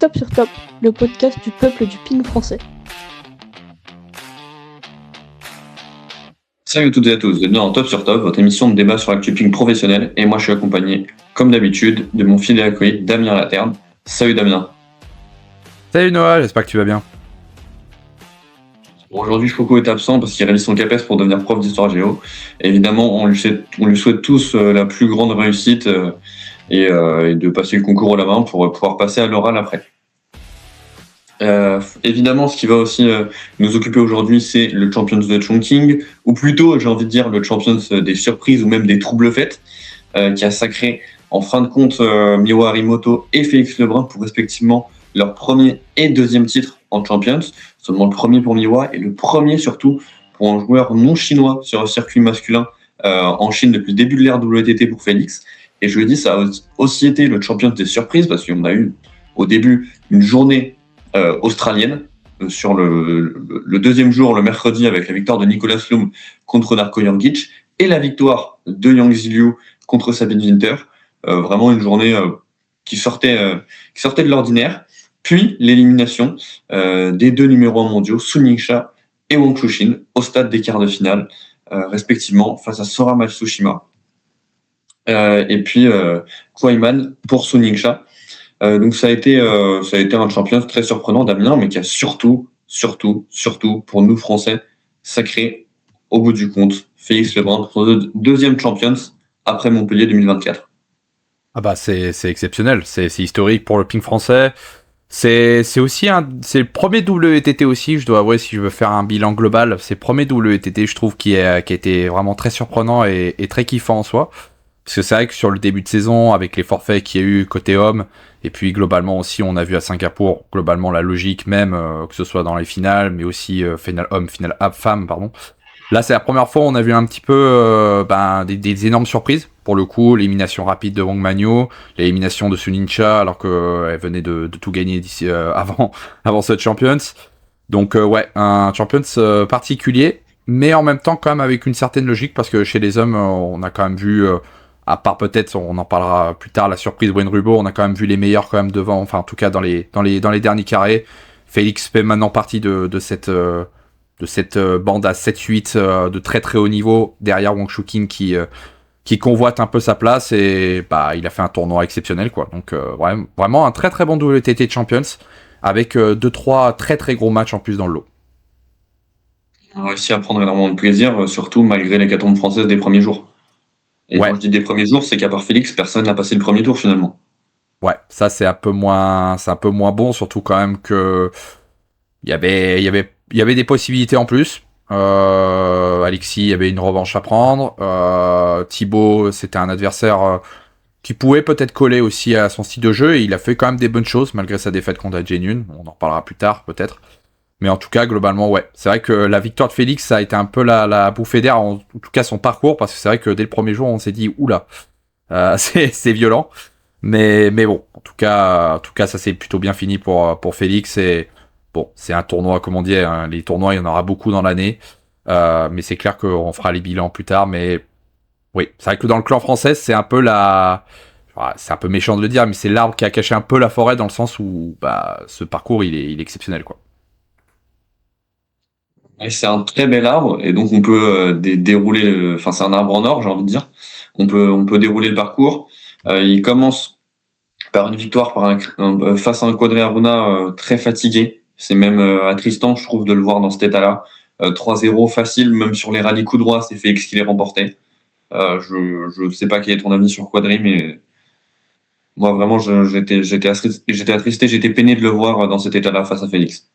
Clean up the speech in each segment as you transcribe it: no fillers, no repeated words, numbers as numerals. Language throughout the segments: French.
Top sur Top, le podcast du peuple du ping français. Salut à toutes et à tous, vous êtes bien dans Top sur Top, votre émission de débat sur l'actu ping professionnel, et moi je suis accompagné, comme d'habitude, de mon fidèle acolyte Damien Laterne. Salut Damien. Salut Noah, j'espère que tu vas bien. Bon, aujourd'hui Choco est absent parce qu'il réalise son CAPES pour devenir prof d'histoire géo. Et évidemment, on lui souhaite tous la plus grande réussite et de passer le concours au la main pour pouvoir passer à l'oral après. Évidemment, ce qui va aussi nous occuper aujourd'hui, c'est le Champions de Chongqing, ou plutôt, j'ai envie de dire, le Champions des surprises ou même des troubles fêtes, qui a sacré en fin de compte Miwa Harimoto et Félix Lebrun pour respectivement leur premier et deuxième titre en Champions. Seulement le premier pour Miwa et le premier surtout pour un joueur non chinois sur un circuit masculin en Chine depuis le début de l'ère WTT pour Félix. Et je le dis, ça a aussi été le Champions des surprises parce qu'on a eu au début une journée australienne sur le deuxième jour, le mercredi, avec la victoire de Nicolas Lum contre Darko Jangic et la victoire de Yang Ziliu contre Sabine Winter. Vraiment une journée qui sortait de l'ordinaire. Puis l'élimination des deux numéros 1 mondiaux, Sun Yingxia et Wang Chuqin, au stade des quarts de finale, respectivement face à Sora Matsushima. Et puis Kwaiman pour Sun Yingxia. Donc ça a été un champion très surprenant, Damien, mais qui a surtout pour nous Français sacré au bout du compte Félix Lebrun pour son deuxième Champions après Montpellier 2024. Ah bah c'est exceptionnel, c'est historique pour le ping français. C'est aussi c'est le premier WTT aussi, je dois avouer, si je veux faire un bilan global, c'est le premier WTT, je trouve, qui a été vraiment très surprenant et très kiffant en soi. Parce que c'est vrai que sur le début de saison, avec les forfaits qu'il y a eu côté homme, et puis globalement aussi, on a vu à Singapour, globalement la logique même, que ce soit dans les finales, mais aussi finale homme, finale femme, pardon. Là, c'est la première fois où on a vu un petit peu des énormes surprises. Pour le coup, l'élimination rapide de Wang Manyo, l'élimination de Sun Yingxia, alors qu'elle venait de tout gagner d'ici, avant ce Champions. Donc ouais, un Champions particulier, mais en même temps quand même avec une certaine logique, parce que chez les hommes, on a quand même vu... à part peut-être, on en parlera plus tard, la surprise Wen Rubo, on a quand même vu les meilleurs quand même devant, enfin en tout cas dans les derniers carrés. Félix fait maintenant partie de cette bande à 7-8 de très très haut niveau, derrière Wang Chuqin qui convoite un peu sa place, et bah il a fait un tournoi exceptionnel quoi. Donc vraiment un très très bon WTT Champions, avec 2-3 très très gros matchs en plus dans le lot. On a réussi à prendre énormément de plaisir, surtout malgré l'hécatombe française des premiers jours. Et quand je dis des premiers jours, c'est qu'à part Félix, personne n'a passé le premier tour finalement. Ouais, ça c'est un peu moins bon, surtout quand même que il y avait des possibilités en plus. Alexis, il y avait une revanche à prendre. Thibaut, c'était un adversaire qui pouvait peut-être coller aussi à son style de jeu, et il a fait quand même des bonnes choses malgré sa défaite contre Genyun. On en reparlera plus tard peut-être. Mais en tout cas, globalement, ouais. C'est vrai que la victoire de Félix, ça a été un peu la bouffée d'air, en tout cas son parcours, parce que c'est vrai que dès le premier jour, on s'est dit, oula, c'est violent. Mais bon, en tout cas, ça s'est plutôt bien fini pour Félix. Et bon, c'est un tournoi, comme on dit, hein, les tournois, il y en aura beaucoup dans l'année. Mais c'est clair qu'on fera les bilans plus tard. Mais oui, c'est vrai que dans le clan français, c'est un peu c'est un peu méchant de le dire, mais c'est l'arbre qui a caché un peu la forêt, dans le sens où ce parcours, il est exceptionnel, quoi. Et c'est un très bel arbre, et donc on peut dérouler, enfin c'est un arbre en or, j'ai envie de dire. On peut dérouler le parcours. Il commence par une victoire face à un Quadri Aruna très fatigué. C'est même attristant, je trouve, de le voir dans cet état-là. 3-0 facile, même sur les rallyes coup droit, c'est Félix qui les remportait. Je sais pas quel est ton avis sur Quadri, mais moi vraiment j'étais attristé, j'étais peiné de le voir dans cet état-là face à Félix.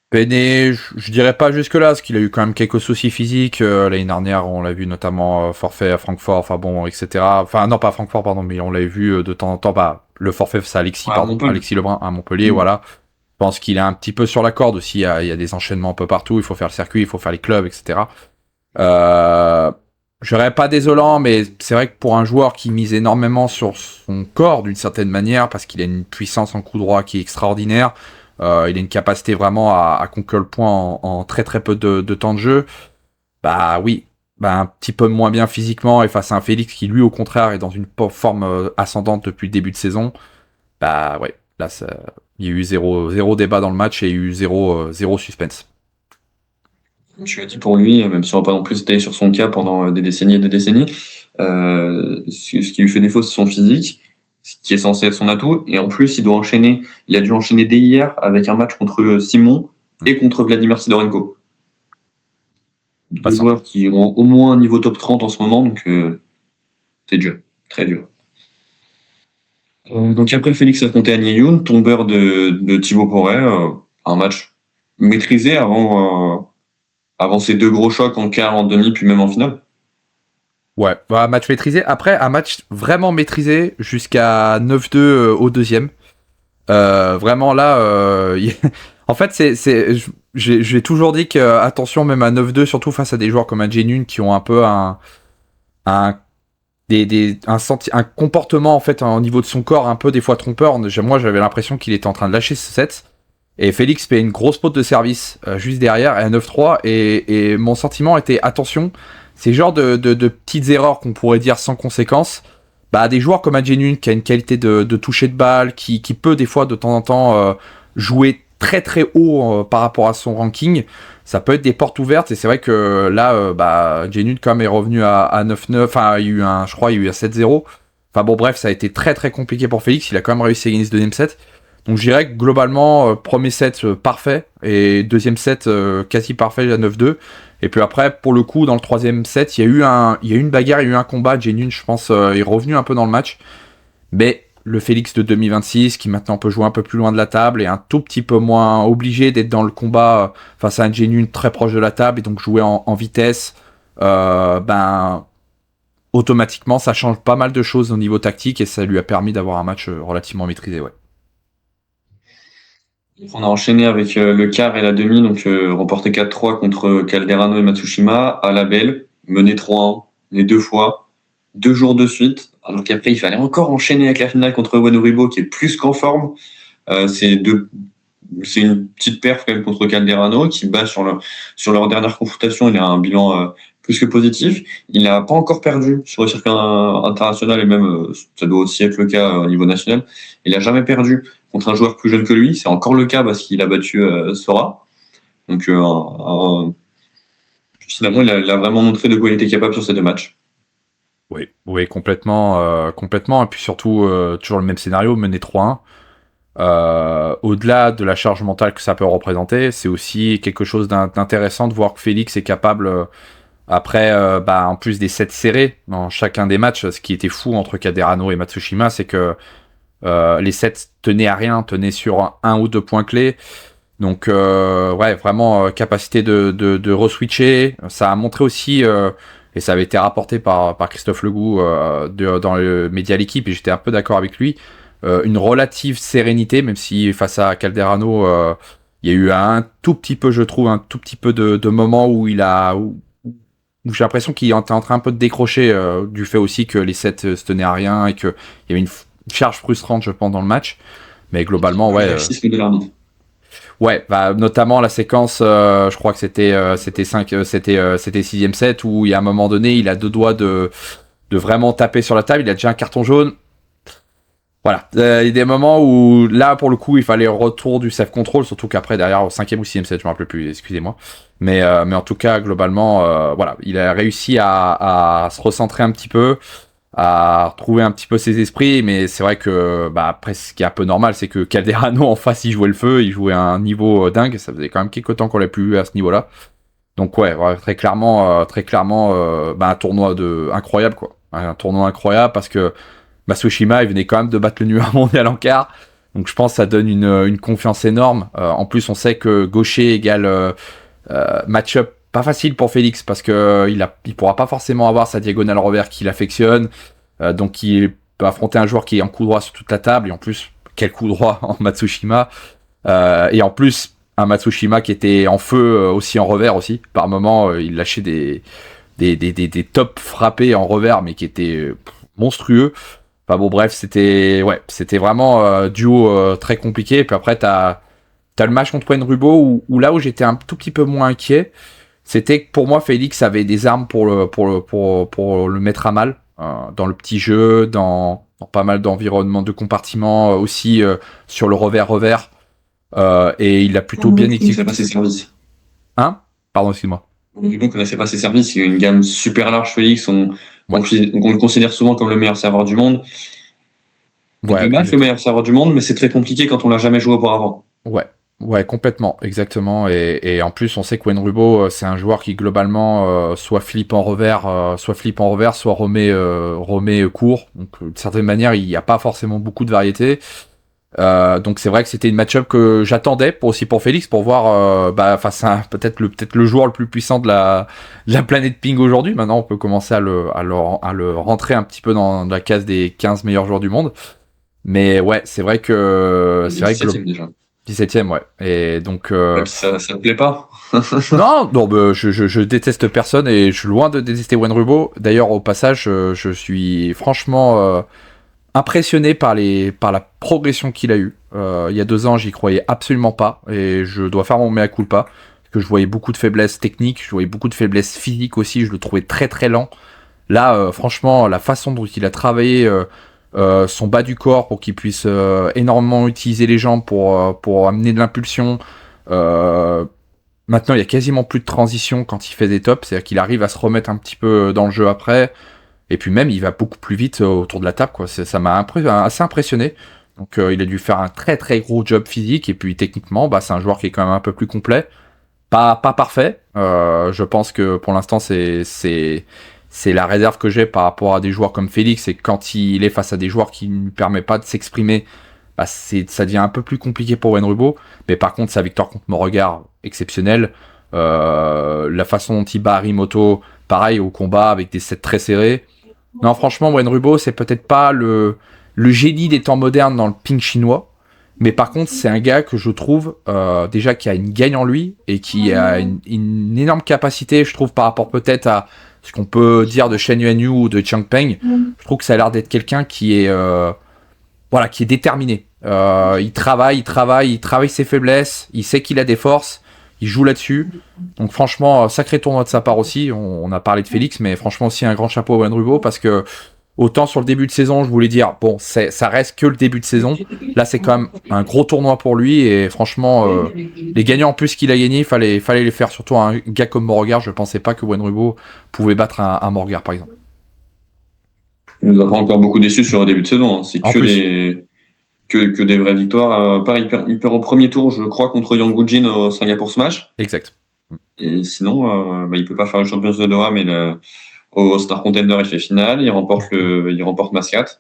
Peiné, je dirais pas jusque-là, parce qu'il a eu quand même quelques soucis physiques. L'année dernière, on l'a vu notamment forfait à Francfort, enfin bon, etc. Enfin, non, pas à Francfort, pardon, mais on l'a vu de temps en temps. Le forfait face à Alexis, Alexis Lebrun à Montpellier, voilà. Je pense qu'il est un petit peu sur la corde aussi. Il y a des enchaînements un peu partout. Il faut faire le circuit, il faut faire les clubs, etc. Je dirais pas désolant, mais c'est vrai que pour un joueur qui mise énormément sur son corps, d'une certaine manière, parce qu'il a une puissance en coup droit qui est extraordinaire, il a une capacité vraiment à conquérir le point en très très peu de temps de jeu. Bah oui, un petit peu moins bien physiquement, et face à un Félix qui lui au contraire est dans une forme ascendante depuis le début de saison. Bah ouais, Là, il y a eu zéro débat dans le match et il y a eu zéro suspense. Tu as dit pour lui, même si on va pas non plus étaler sur son cas pendant des décennies et des décennies, ce qui lui fait défaut, c'est son physique, ce qui est censé être son atout. Et en plus, il a dû enchaîner dès hier avec un match contre Simon et contre Vladimir Sidorenko. Deux joueurs qui ont au moins un niveau top 30 en ce moment, donc c'est dur, très dur. Donc après, Félix a affronté Anye Youn, tombeur de Thibaut Porret, un match maîtrisé avant ces deux gros chocs en quart, en demi, puis même en finale. Ouais, un match maîtrisé. Après, un match vraiment maîtrisé jusqu'à 9-2 au deuxième. Vraiment là, en fait, j'ai toujours dit que attention, même à 9-2, surtout face à des joueurs comme un Jenun qui ont un peu un comportement en fait au niveau de son corps un peu des fois trompeur. Moi, j'avais l'impression qu'il était en train de lâcher ce set. Et Félix fait une grosse faute de service juste derrière à 9-3 et mon sentiment était attention, ces genres de petites erreurs qu'on pourrait dire sans conséquence, bah des joueurs comme Adjenun qui a une qualité de toucher de balle, qui peut des fois de temps en temps jouer très très haut par rapport à son ranking, ça peut être des portes ouvertes et c'est vrai que là Adjenun quand même est revenu à 9-9, enfin il y a eu un 7-0. Enfin bon bref, ça a été très très compliqué pour Félix, il a quand même réussi à gagner ce deuxième set. Donc je dirais que globalement, premier set parfait et deuxième set quasi parfait à 9-2. Et puis après, pour le coup, dans le troisième set, il y a eu une bagarre, il y a eu un combat. Jenun, je pense, est revenu un peu dans le match. Mais le Félix de 2026, qui maintenant peut jouer un peu plus loin de la table, est un tout petit peu moins obligé d'être dans le combat face à un Jenun très proche de la table et donc jouer en vitesse. Automatiquement, ça change pas mal de choses au niveau tactique et ça lui a permis d'avoir un match relativement maîtrisé, ouais. On a enchaîné avec le quart et la demi, donc remporté 4-3 contre Calderano et Matsushima à la belle, mené 3-1 les deux fois, 2 jours de suite. Alors qu'après, il fallait encore enchaîner avec la finale contre Wanuribo qui est plus qu'en forme. C'est une petite perf quand même contre Calderano qui bat sur leur dernière confrontation. Il a un bilan plus que positif. Il n'a pas encore perdu sur le circuit international et même ça doit aussi être le cas au niveau national. Il n'a jamais perdu contre un joueur plus jeune que lui. C'est encore le cas parce qu'il a battu Sora. Donc finalement, il a vraiment montré de quoi il était capable sur ces deux matchs. Oui, complètement. Et puis surtout, toujours le même scénario, mener 3-1. Au-delà de la charge mentale que ça peut représenter, c'est aussi quelque chose d'intéressant de voir que Félix est capable, après, en plus des sets serrés dans chacun des matchs, ce qui était fou entre Calderano et Matsushima, c'est que les sets tenaient à rien, tenaient sur 1 ou 2 points clés. Donc, vraiment, capacité de re-switcher. Ça a montré aussi, et ça avait été rapporté par Christophe Legout dans le média L'équipe, et j'étais un peu d'accord avec lui, une relative sérénité, même si face à Calderano, il y a eu un tout petit peu, je trouve, un tout petit peu de moments où où j'ai l'impression qu'il était en train un peu de décrocher du fait aussi que les sets se tenaient à rien et qu'il y avait une charge frustrante, je pense, dans le match. Mais globalement, ouais. Notamment la séquence, je crois que c'était 6ème set où il y a un moment donné, il a 2 doigts de vraiment taper sur la table, il a déjà un carton jaune. Voilà, il y a des moments où là pour le coup il fallait retour du self control, surtout qu'après derrière au 5ème ou 6ème set, je me rappelle plus, excusez-moi. Mais en tout cas globalement, il a réussi à se recentrer un petit peu, à retrouver un petit peu ses esprits, mais c'est vrai que après ce qui est un peu normal, c'est que Calderano en face il jouait le feu, il jouait à un niveau dingue, ça faisait quand même quelques temps qu'on l'a plus eu à ce niveau-là. Donc très clairement, un tournoi incroyable quoi, un tournoi incroyable parce que Matsushima, il venait quand même de battre le numéro mondial en quart. Donc je pense que ça donne une confiance énorme. En plus, on sait que gaucher égale match-up pas facile pour Félix parce que il pourra pas forcément avoir sa diagonale revers qu'il affectionne. Donc il peut affronter un joueur qui est en coup droit sur toute la table. Et en plus, quel coup droit en Matsushima. Et en plus, un Matsushima qui était en feu aussi en revers aussi. Par moment, il lâchait des top frappés en revers, mais qui étaient monstrueux. Enfin bon, bref, c'était vraiment duo très compliqué. Et puis après, t'as le match contre Wenrubo où là où j'étais un tout petit peu moins inquiet, c'était que pour moi, Félix avait des armes pour le mettre à mal. dans le petit jeu, dans pas mal d'environnements de compartiments aussi sur le revers. Et il a plutôt bien Il ne exécuté. fait pas ses services. Hein? Pardon, excuse-moi. Du coup, on ne connaissait pas ses services. Il y a une gamme super large, Félix. On Ouais. le considère souvent comme le meilleur serveur du monde. Il peut battre le meilleur serveur du monde, mais c'est très compliqué quand on l'a jamais joué auparavant. Ouais, complètement, exactement. Et en plus, on sait que Wayne Rubo, c'est un joueur qui globalement soit flippe en revers, soit remet court. Donc, d'une certaine manière, il n'y a pas forcément beaucoup de variété. Donc c'est vrai que c'était une match-up que j'attendais aussi pour Félix, pour voir face à peut-être le joueur le plus puissant de la planète ping aujourd'hui. Maintenant, on peut commencer à le rentrer un petit peu dans la case des 15 meilleurs joueurs du monde. Mais ouais, c'est vrai que 17e déjà. 17e, ouais. Et donc Ça te plaît pas? non, je déteste personne et je suis loin de détester Wayne Rubo. D'ailleurs, au passage, je suis franchement impressionné par la progression qu'il a eue. Il y a 2 ans, j'y croyais absolument pas et je dois faire mon mea culpa, parce que je voyais beaucoup de faiblesses techniques, je voyais beaucoup de faiblesses physiques aussi, je le trouvais très très lent. Là, franchement, la façon dont il a travaillé son bas du corps pour qu'il puisse énormément utiliser les jambes pour amener de l'impulsion. Maintenant, il y a quasiment plus de transition quand il fait des tops, c'est-à-dire qu'il arrive à se remettre un petit peu dans le jeu après. Et puis même, il va beaucoup plus vite autour de la table, quoi. Ça m'a assez impressionné. Donc il a dû faire un très très gros job physique. Et puis techniquement, c'est un joueur qui est quand même un peu plus complet. Pas parfait. Je pense que pour l'instant, c'est la réserve que j'ai par rapport à des joueurs comme Félix. Et quand il est face à des joueurs qui ne lui permettent pas de s'exprimer, ça devient un peu plus compliqué pour Wayne Rubo. Mais par contre, sa victoire contre Beauregard, exceptionnelle. La façon dont il bat Harimoto, pareil, au combat, avec des sets très serrés. Non, franchement, Wayne Rubo, c'est peut-être pas le génie des temps modernes dans le ping chinois, mais par contre, c'est un gars que je trouve déjà qui a une gagne en lui et qui a une énorme capacité, je trouve, par rapport peut-être à ce qu'on peut dire de Shen Yuanyu ou de Chang Peng. Je trouve que ça a l'air d'être quelqu'un qui est qui est déterminé. Il travaille ses faiblesses, il sait qu'il a des forces. Il joue là-dessus. Donc franchement, sacré tournoi de sa part aussi. On a parlé de Félix, mais franchement aussi un grand chapeau à Wayne Rubo, parce que autant sur le début de saison, je voulais dire, bon, ça reste que le début de saison. Là, c'est quand même un gros tournoi pour lui. Et franchement, les gagnants en plus qu'il a gagné, il fallait les faire. Surtout un gars comme Beauregard. Je pensais pas que Wayne Rubo pouvait battre un Beauregard, par exemple. Il nous a pas encore beaucoup déçus sur le début de saison. Hein. C'est que des vraies victoires. Pareil, il perd au premier tour, je crois, contre Yang Gujin au Singapour Smash. Exact. Et sinon, il peut pas faire le Champions de Doha, mais au Star Contender, il fait finale. Il remporte Mascat.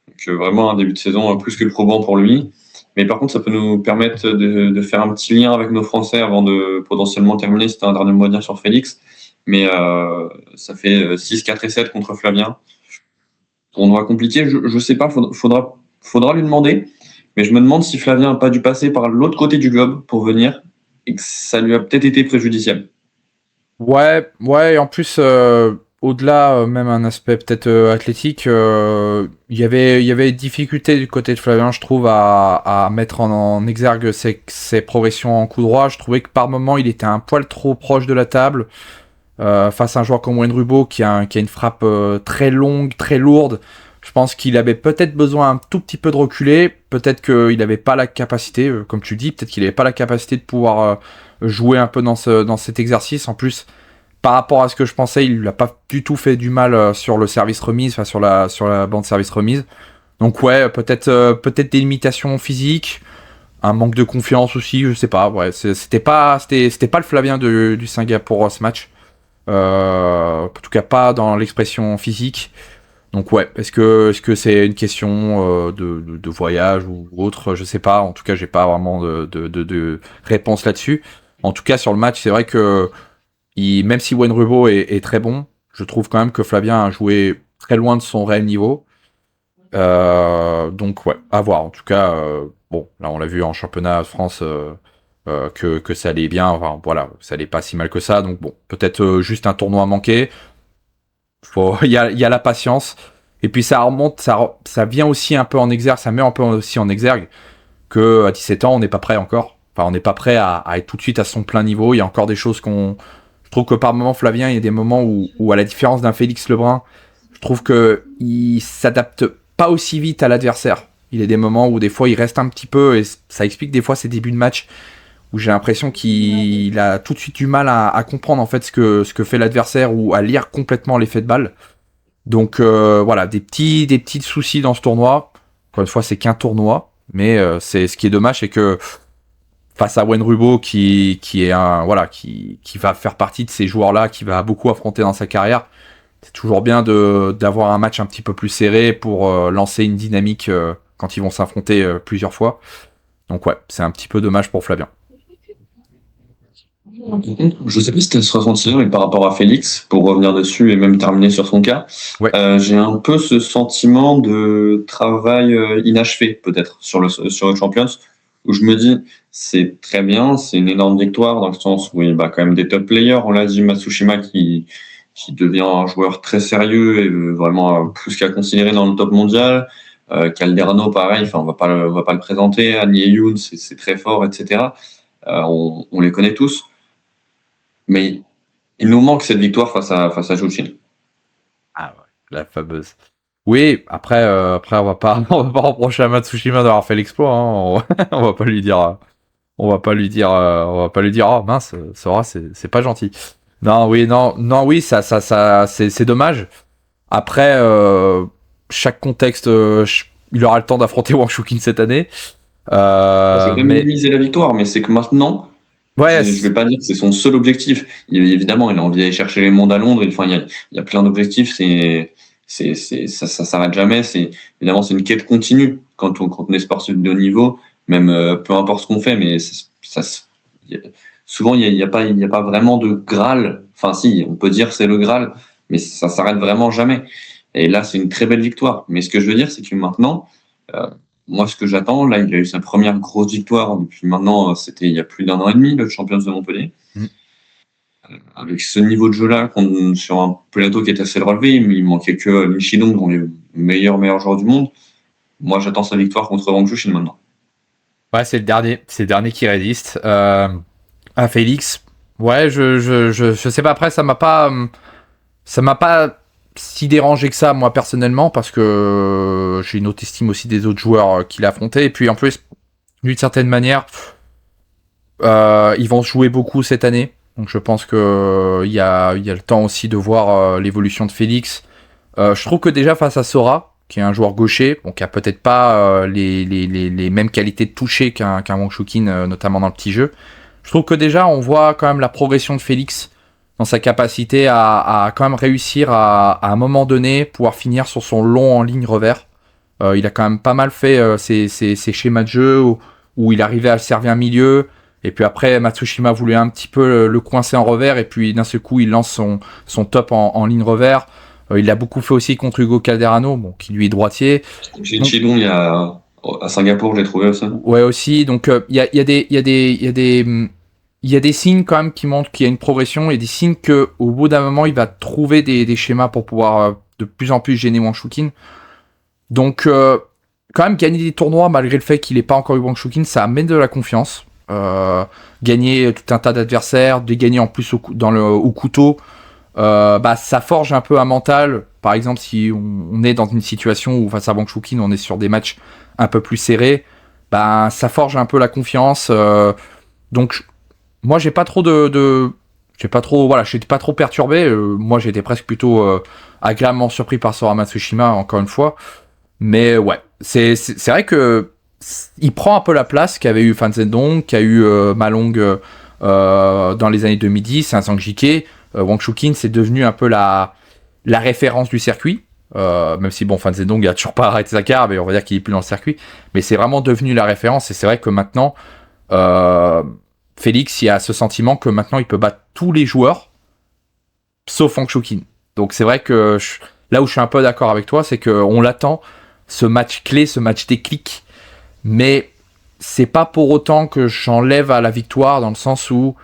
Donc vraiment un début de saison plus que probant pour lui. Mais par contre, ça peut nous permettre de faire un petit lien avec nos Français avant de potentiellement terminer. C'était un dernier mot à dire sur Félix. Mais ça fait 6, 4 et 7 contre Flavien. Tournoi compliqué, je sais pas, faudra lui demander, mais je me demande si Flavien n'a pas dû passer par l'autre côté du globe pour venir et que ça lui a peut-être été préjudiciable. Ouais, et en plus, au-delà, même un aspect peut-être athlétique, il y avait difficulté du côté de Flavien, je trouve, à mettre en exergue ses progressions en coup droit. Je trouvais que par moment, il était un poil trop proche de la table, face à un joueur comme Wayne Rubo qui a une frappe très longue, très lourde. Je pense qu'il avait peut-être besoin un tout petit peu de reculer, peut-être qu'il n'avait pas la capacité, comme tu dis, peut-être qu'il n'avait pas la capacité de pouvoir jouer un peu dans cet exercice. En plus, par rapport à ce que je pensais, il lui a pas du tout fait du mal sur le service remise, enfin sur la bande service remise. Donc ouais, peut-être des limitations physiques, un manque de confiance aussi, je sais pas. Ouais, c'était pas le Flavien du Singapour ce match. En tout cas pas dans l'expression physique. Donc ouais, est-ce que c'est une question de voyage ou autre, je sais pas. En tout cas, j'ai pas vraiment de réponse là-dessus. En tout cas, sur le match, c'est vrai que même si Wayne Rubo est très bon, je trouve quand même que Flavien a joué très loin de son réel niveau. Donc ouais, à voir. En tout cas, bon, là on l'a vu en championnat de France que ça allait bien. Enfin voilà, ça allait pas si mal que ça. Donc bon, peut-être juste un tournoi manqué. Il y a la patience. Et puis ça remonte, ça vient aussi un peu en exergue, ça met un peu aussi en exergue que à 17 ans, on n'est pas prêt encore. Enfin, on n'est pas prêt à être tout de suite à son plein niveau. Il y a encore des choses je trouve que par moments, Flavien, il y a des moments où à la différence d'un Félix Lebrun, Je trouve que il s'adapte pas aussi vite à l'adversaire. Il y a des moments où des fois il reste un petit peu, et ça explique des fois ses débuts de match où j'ai l'impression qu'il a tout de suite du mal à comprendre en fait ce que fait l'adversaire ou à lire complètement l'effet de balle. Donc voilà, des petits soucis dans ce tournoi. Encore une fois, c'est qu'un tournoi, mais c'est ce qui est dommage, c'est que face à Wayne Rubo qui est qui va faire partie de ces joueurs-là, qui va beaucoup affronter dans sa carrière, c'est toujours bien d'avoir un match un petit peu plus serré pour lancer une dynamique quand ils vont s'affronter plusieurs fois. Donc ouais, c'est un petit peu dommage pour Flavien. Je sais pas si tu as ce ressenti, mais par rapport à Félix, pour revenir dessus et même terminer sur son cas, Ouais. j'ai un peu ce sentiment de travail inachevé, peut-être, sur le Champions, où je me dis, c'est très bien, c'est une énorme victoire, dans le sens où il y a quand même des top players. On l'a dit, Matsushima qui devient un joueur très sérieux et vraiment plus qu'à considérer dans le top mondial. Calderano, pareil, enfin, on va pas le présenter. Annie Youn, c'est très fort, etc. On les connaît tous. Mais il nous manque cette victoire face à Juchin. Ah ouais, la fameuse. Oui, après on va pas reprocher à Matsushima d'avoir fait l'exploit. Hein. On va pas lui dire, oh mince, Sora, c'est pas gentil. Non, oui, ça, c'est dommage. Après, chaque contexte, il aura le temps d'affronter Wang Shuqin cette année. Je vais pas minimiser la victoire, mais c'est que maintenant, ouais, je vais pas dire que c'est son seul objectif. Évidemment, il a envie d'aller chercher les mondes à Londres. Enfin, il y a plein d'objectifs. Ça s'arrête jamais. Évidemment, c'est une quête continue quand on est sportif de haut niveau, même peu importe ce qu'on fait, mais souvent il y a pas vraiment de Graal. Enfin, si, on peut dire c'est le Graal, mais ça s'arrête vraiment jamais. Et là, c'est une très belle victoire. Mais ce que je veux dire, c'est que maintenant, moi, ce que j'attends, là, il a eu sa première grosse victoire depuis maintenant, c'était il y a plus d'1 an et demi, le Champions de Montpellier. Avec ce niveau de jeu-là, sur un plateau qui est assez relevé, il manquait que Lin Shidong, dont les meilleurs joueurs du monde. Moi, j'attends sa victoire contre Wang Jushin maintenant. Ouais, c'est le dernier qui résiste. À Félix, ouais, je sais pas. Après, ça m'a pas si dérangé que ça, moi personnellement, parce que j'ai une autre estime aussi des autres joueurs qu'il a affrontés. Et puis en plus, d'une certaine manière, ils vont se jouer beaucoup cette année. Donc je pense que il y a le temps aussi de voir l'évolution de Félix. Je trouve que déjà face à Sora, qui est un joueur gaucher, bon, qui a peut-être pas les mêmes qualités de toucher qu'un Wang Shuqin, notamment dans le petit jeu. Je trouve que déjà on voit quand même la progression de Félix dans sa capacité à quand même réussir à un moment donné pouvoir finir sur son long en ligne revers. Il a quand même pas mal fait ses schémas de jeu où il arrivait à servir un milieu. Et puis après, Matsushima voulait un petit peu le coincer en revers, et puis d'un seul coup, il lance son top en ligne revers. Il l'a beaucoup fait aussi contre Hugo Calderano, bon, qui lui est droitier. J'ai Chidong à Singapour, j'ai trouvé aussi. Ouais, aussi. Donc il y a des signes quand même qui montrent qu'il y a une progression, et des signes que au bout d'un moment, il va trouver des schémas pour pouvoir de plus en plus gêner Wang Shuqin. Donc quand même gagner des tournois malgré le fait qu'il n'ait pas encore eu Wang Shuqin, ça amène de la confiance. Gagner tout un tas d'adversaires, de gagner en plus au couteau, ça forge un peu un mental. Par exemple, si on est dans une situation où face à Wang Shuqin, on est sur des matchs un peu plus serrés, ça forge un peu la confiance. Donc moi, j'étais pas trop perturbé. Moi, j'étais presque plutôt agréablement surpris par Sora Matsushima, encore une fois. Mais ouais, c'est vrai que il prend un peu la place qu'avait eu Fan Zhendong, qu'a eu Ma Long dans les années 2010, un Zhang Jike. Wang Shuqin, c'est devenu un peu la référence du circuit. Même si Fan Zhendong a toujours pas arrêté sa carrière, mais on va dire qu'il est plus dans le circuit. Mais c'est vraiment devenu la référence, et c'est vrai que maintenant, Félix, il y a ce sentiment que maintenant il peut battre tous les joueurs, sauf Wang Shuqin. Donc c'est vrai que là où je suis un peu d'accord avec toi, c'est qu'on l'attend, ce match clé, ce match déclic. Mais c'est pas pour autant que j'enlève à la victoire, dans le sens où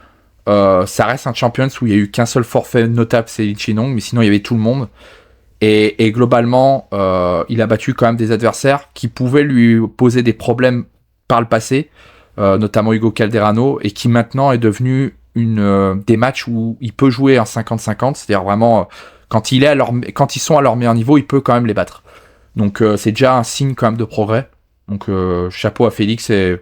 ça reste un Champions où il y a eu qu'un seul forfait notable, c'est Lin Chinong, mais sinon il y avait tout le monde. Et globalement, il a battu quand même des adversaires qui pouvaient lui poser des problèmes par le passé, notamment Hugo Calderano, et qui maintenant est devenu des matchs où il peut jouer un 50-50, c'est-à-dire vraiment quand ils sont à leur meilleur niveau, il peut quand même les battre. Donc c'est déjà un signe quand même de progrès. Donc chapeau à Félix, et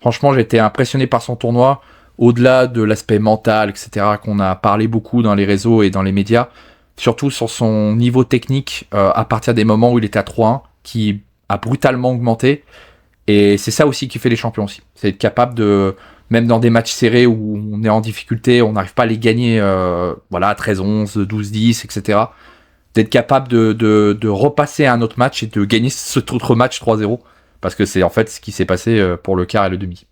franchement j'ai été impressionné par son tournoi, au-delà de l'aspect mental, etc., qu'on a parlé beaucoup dans les réseaux et dans les médias, surtout sur son niveau technique à partir des moments où il était à 3-1, qui a brutalement augmenté. Et c'est ça aussi qui fait les champions aussi. C'est être capable de, même dans des matchs serrés où on est en difficulté, on n'arrive pas à les gagner voilà, 13-11, 12-10, etc., d'être capable de repasser à un autre match et de gagner cet autre match 3-0. Parce que c'est en fait ce qui s'est passé pour le quart et le demi.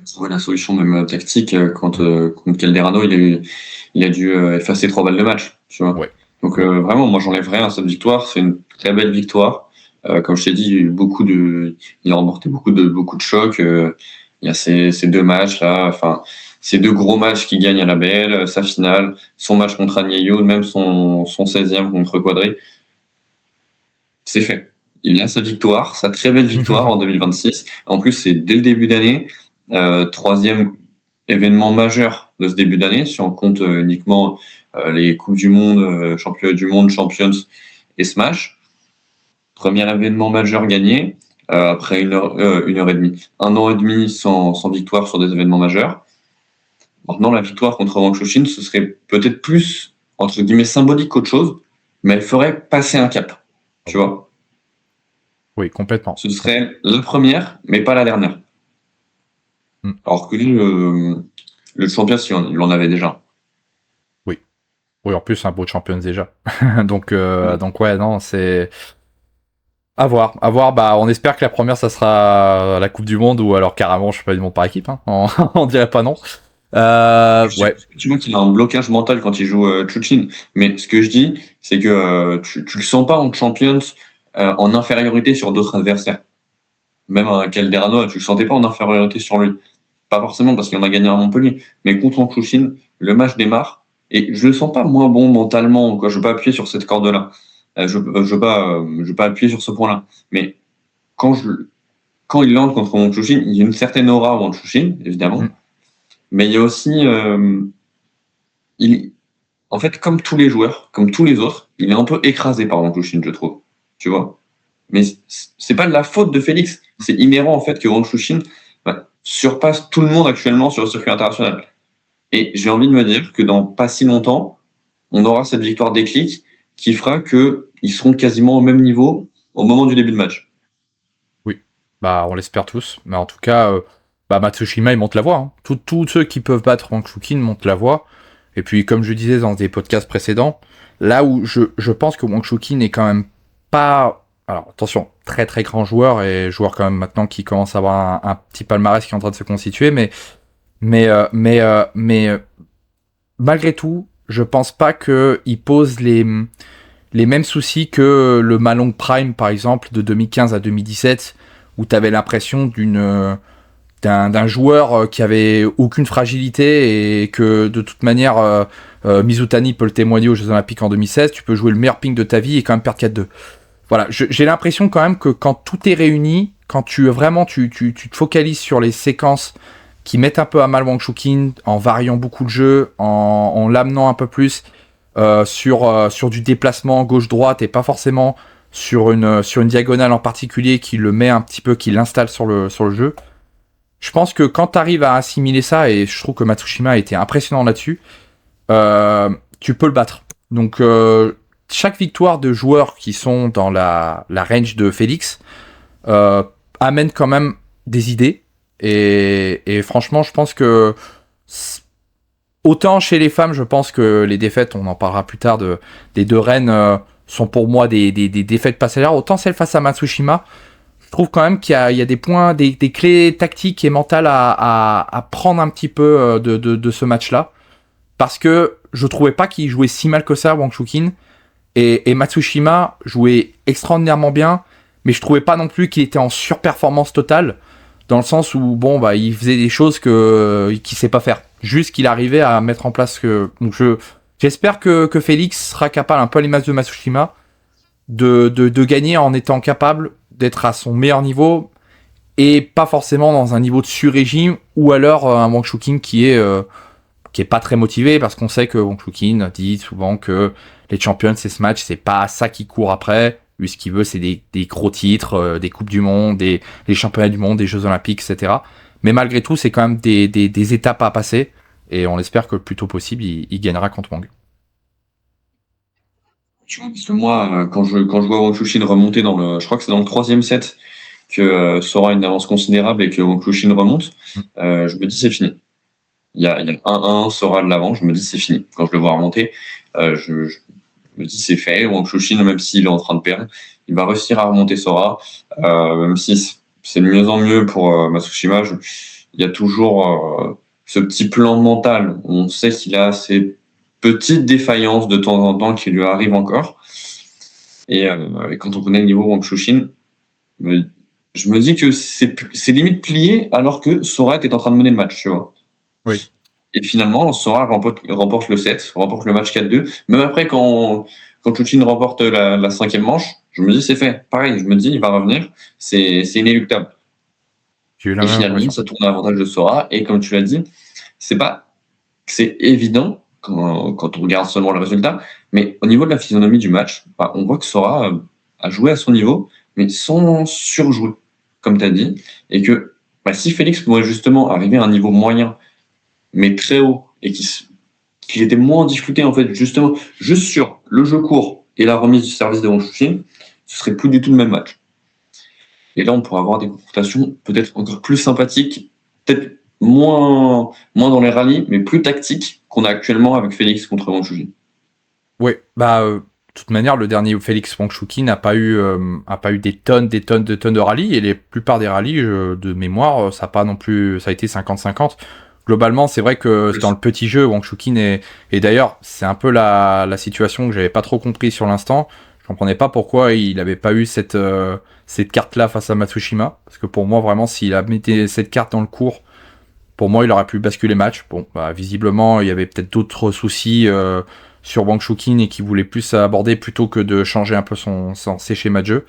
Trouver la solution même tactique quand contre Calderano, il a dû effacer 3 balles de match. Tu vois. Ouais. Donc vraiment, moi j'enlève rien à cette victoire. C'est une très belle victoire. Comme je t'ai dit, il a remporté beaucoup de chocs. Il y a ces 2 matchs là, enfin ces 2 gros matchs qu'il gagne à la BL, sa finale, son match contre Agnello, même son 16e contre Quadri. C'est fait. Il a sa victoire, sa très belle victoire en 2026. En plus, c'est dès le début d'année, 3e événement majeur de ce début d'année, si on compte uniquement les Coupes du Monde, Championnats du Monde, Champions et Smash. Premier événement majeur gagné après 1 heure et demie. 1 an et demi sans victoire sur des événements majeurs. Maintenant, la victoire contre Wang Chuqin, ce serait peut-être plus, entre guillemets, symbolique qu'autre chose, mais elle ferait passer un cap. Tu vois ? Oui, complètement. Ce serait la première, mais pas la dernière. Alors que lui, le champion, il en avait déjà. Oui, en plus, un beau champion déjà. donc ouais, non, c'est... À voir, bah, on espère que la première, ça sera la Coupe du Monde, ou alors carrément, je sais pas, du monde par équipe, hein. On dirait pas non. Ouais. Tu vois qu'il a un blocage mental quand il joue Chuqin. Mais ce que je dis, c'est que tu le sens pas en Champions en infériorité sur d'autres adversaires. Même un Calderano, tu le sentais pas en infériorité sur lui. Pas forcément parce qu'il en a gagné à Montpellier. Mais contre Chuqin, le match démarre et je le sens pas moins bon mentalement. Quoi. Je veux pas appuyer sur cette corde-là. Je veux pas appuyer sur ce point-là. Mais quand il lance contre Wang Chuqin, il y a une certaine aura Wang Chuqin, évidemment. Mais il y a aussi, en fait, comme tous les joueurs, comme tous les autres, il est un peu écrasé par Wang Chuqin, je trouve. Tu vois. Mais c'est pas de la faute de Félix. C'est inhérent en fait que Wang Chuqin surpasse tout le monde actuellement sur le circuit international. Et j'ai envie de me dire que dans pas si longtemps, on aura cette victoire déclic qui fera qu'ils seront quasiment au même niveau au moment du début de match. Oui, bah on l'espère tous. Mais en tout cas, Matsushima, il monte la voie. Hein. Tous ceux qui peuvent battre Wang Chuqin montent la voie. Et puis, comme je disais dans des podcasts précédents, là où je pense que Wang Chuqin est quand même pas... Alors, attention, très très grand joueur, et joueur quand même maintenant qui commence à avoir un petit palmarès qui est en train de se constituer, mais malgré tout, je pense pas qu'il pose les mêmes soucis que le Malong Prime, par exemple, de 2015 à 2017, où tu avais l'impression d'un joueur qui avait aucune fragilité, et que de toute manière, Mizutani peut le témoigner aux Jeux Olympiques en 2016, tu peux jouer le meilleur ping de ta vie et quand même perdre 4-2. Voilà, j'ai l'impression quand même que quand tout est réuni, quand tu te focalises sur les séquences qui mettent un peu à mal Wang Chuqin, en variant beaucoup de jeux, en l'amenant un peu plus sur du déplacement gauche-droite, et pas forcément sur une diagonale en particulier qui le met un petit peu, qui l'installe sur le jeu. Je pense que quand tu arrives à assimiler ça, et je trouve que Matsushima a été impressionnant là-dessus, tu peux le battre. Donc chaque victoire de joueurs qui sont dans la range de Félix amène quand même des idées. Et franchement, je pense que autant chez les femmes, je pense que les défaites, on en parlera plus tard, des 2 reines sont pour moi des défaites passagères. Autant celle face à Matsushima, je trouve quand même qu'il y a des points, des clés tactiques et mentales à prendre un petit peu de ce match-là. Parce que je trouvais pas qu'il jouait si mal que ça, Wang Chuqin. Et Matsushima jouait extraordinairement bien, mais je trouvais pas non plus qu'il était en surperformance totale, dans le sens où il faisait des choses qu'il sait pas faire, juste qu'il arrivait à mettre en place donc j'espère que Félix sera capable, un peu à l'image de Matsushima, de gagner en étant capable d'être à son meilleur niveau, et pas forcément dans un niveau de sur-régime, ou alors un Wang Chuqin qui est qui est pas très motivé parce qu'on sait que Wang Chuqin dit souvent que les Champions et ce match, c'est pas ça qui court après. Lui, ce qu'il veut, c'est des gros titres, des Coupes du Monde, des Championnats du Monde, des Jeux Olympiques, etc. Mais malgré tout, c'est quand même des étapes à passer. Et on espère que le plus tôt possible, il gagnera contre Wang. Tu vois, parce que moi, quand je vois Wang Chuqin remonter je crois que c'est dans le troisième set que Sora a une avance considérable et que Wang Chuqin remonte, je me dis c'est fini. Il y a 1-1, Sora de l'avant, je me dis c'est fini. Quand je le vois remonter, je me dis c'est fait. Wang Chuqin, même s'il est en train de perdre, il va réussir à remonter Sora, même si c'est de mieux en mieux pour Matsushima. Il y a toujours ce petit plan mental. On sait qu'il a ces petites défaillances de temps en temps qui lui arrivent encore. Et quand on connaît le niveau Wang Chuqin, je me dis que c'est limite plié alors que Sora est en train de mener le match, tu vois. Oui. Et finalement, Sora remporte le set, remporte le match 4-2. Même après, quand Chuqin remporte la cinquième manche, je me dis c'est fait. Pareil, je me dis il va revenir, c'est inéluctable. Et finalement, ça tourne à l'avantage de Sora. Et comme tu l'as dit, c'est évident quand on regarde seulement le résultat, mais au niveau de la physionomie du match, on voit que Sora a joué à son niveau, mais sans surjouer, comme tu as dit, et que si Félix pourrait justement arriver à un niveau moyen, mais très haut, et qu'il était moins en difficulté, en fait, justement, juste sur le jeu court et la remise du service de Wang Chuqin, ce serait plus du tout le même match. Et là, on pourrait avoir des confrontations peut-être encore plus sympathiques, peut-être moins dans les rallyes, mais plus tactiques qu'on a actuellement avec Félix contre Wang Chuqin. Oui, de toute manière, le dernier Félix Wang Chuqin n'a pas eu des tonnes de rallyes, et les plupart des rallyes, de mémoire, ça a été 50-50. Globalement, c'est vrai que dans le petit jeu, Wang Chuqin et d'ailleurs, c'est un peu la situation que j'avais pas trop compris sur l'instant. Je comprenais pas pourquoi il avait pas eu cette carte-là face à Matsushima. Parce que pour moi, vraiment, s'il a mis cette carte dans le cours, pour moi, il aurait pu basculer le match. Bon, visiblement, il y avait peut-être d'autres soucis sur Wang Chuqin et qui voulait plus aborder plutôt que de changer un peu ses schémas de jeu.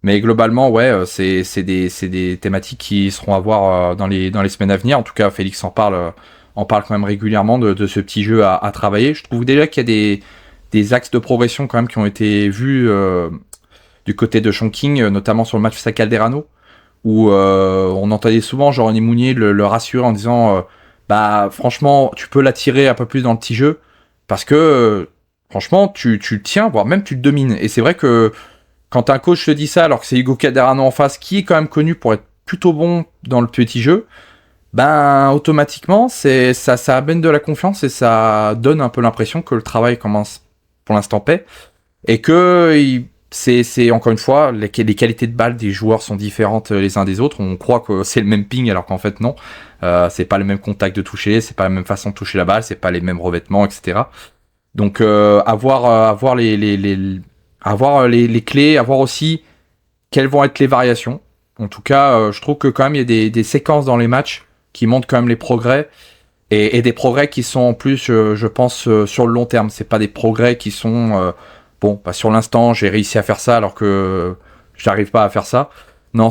Mais globalement, ouais, c'est des thématiques qui seront à voir dans les semaines à venir. En tout cas, Félix en parle quand même régulièrement de ce petit jeu à travailler. Je trouve déjà qu'il y a des axes de progression quand même qui ont été vus du côté de Chongqing, notamment sur le match face à Calderano, où on entendait souvent Jean-René Mounier le rassurer en disant franchement, tu peux l'attirer un peu plus dans le petit jeu, parce que franchement, tu le tiens, voire même tu le domines. Et c'est vrai que quand un coach te dit ça, alors que c'est Hugo Calderano en face, qui est quand même connu pour être plutôt bon dans le petit jeu, automatiquement, ça amène de la confiance et ça donne un peu l'impression que le travail commence pour l'instant paix, et que c'est encore une fois, les qualités de balle des joueurs sont différentes les uns des autres. On croit que c'est le même ping, alors qu'en fait non. C'est pas le même contact de toucher, c'est pas la même façon de toucher la balle, c'est pas les mêmes revêtements, etc. Donc avoir les clés, avoir aussi quelles vont être les variations. En tout cas, je trouve que quand même il y a des séquences dans les matchs qui montrent quand même les progrès, et des progrès qui sont en plus, je pense, sur le long terme. C'est pas des progrès qui sont sur l'instant j'ai réussi à faire ça alors que j'arrive pas à faire ça. Non,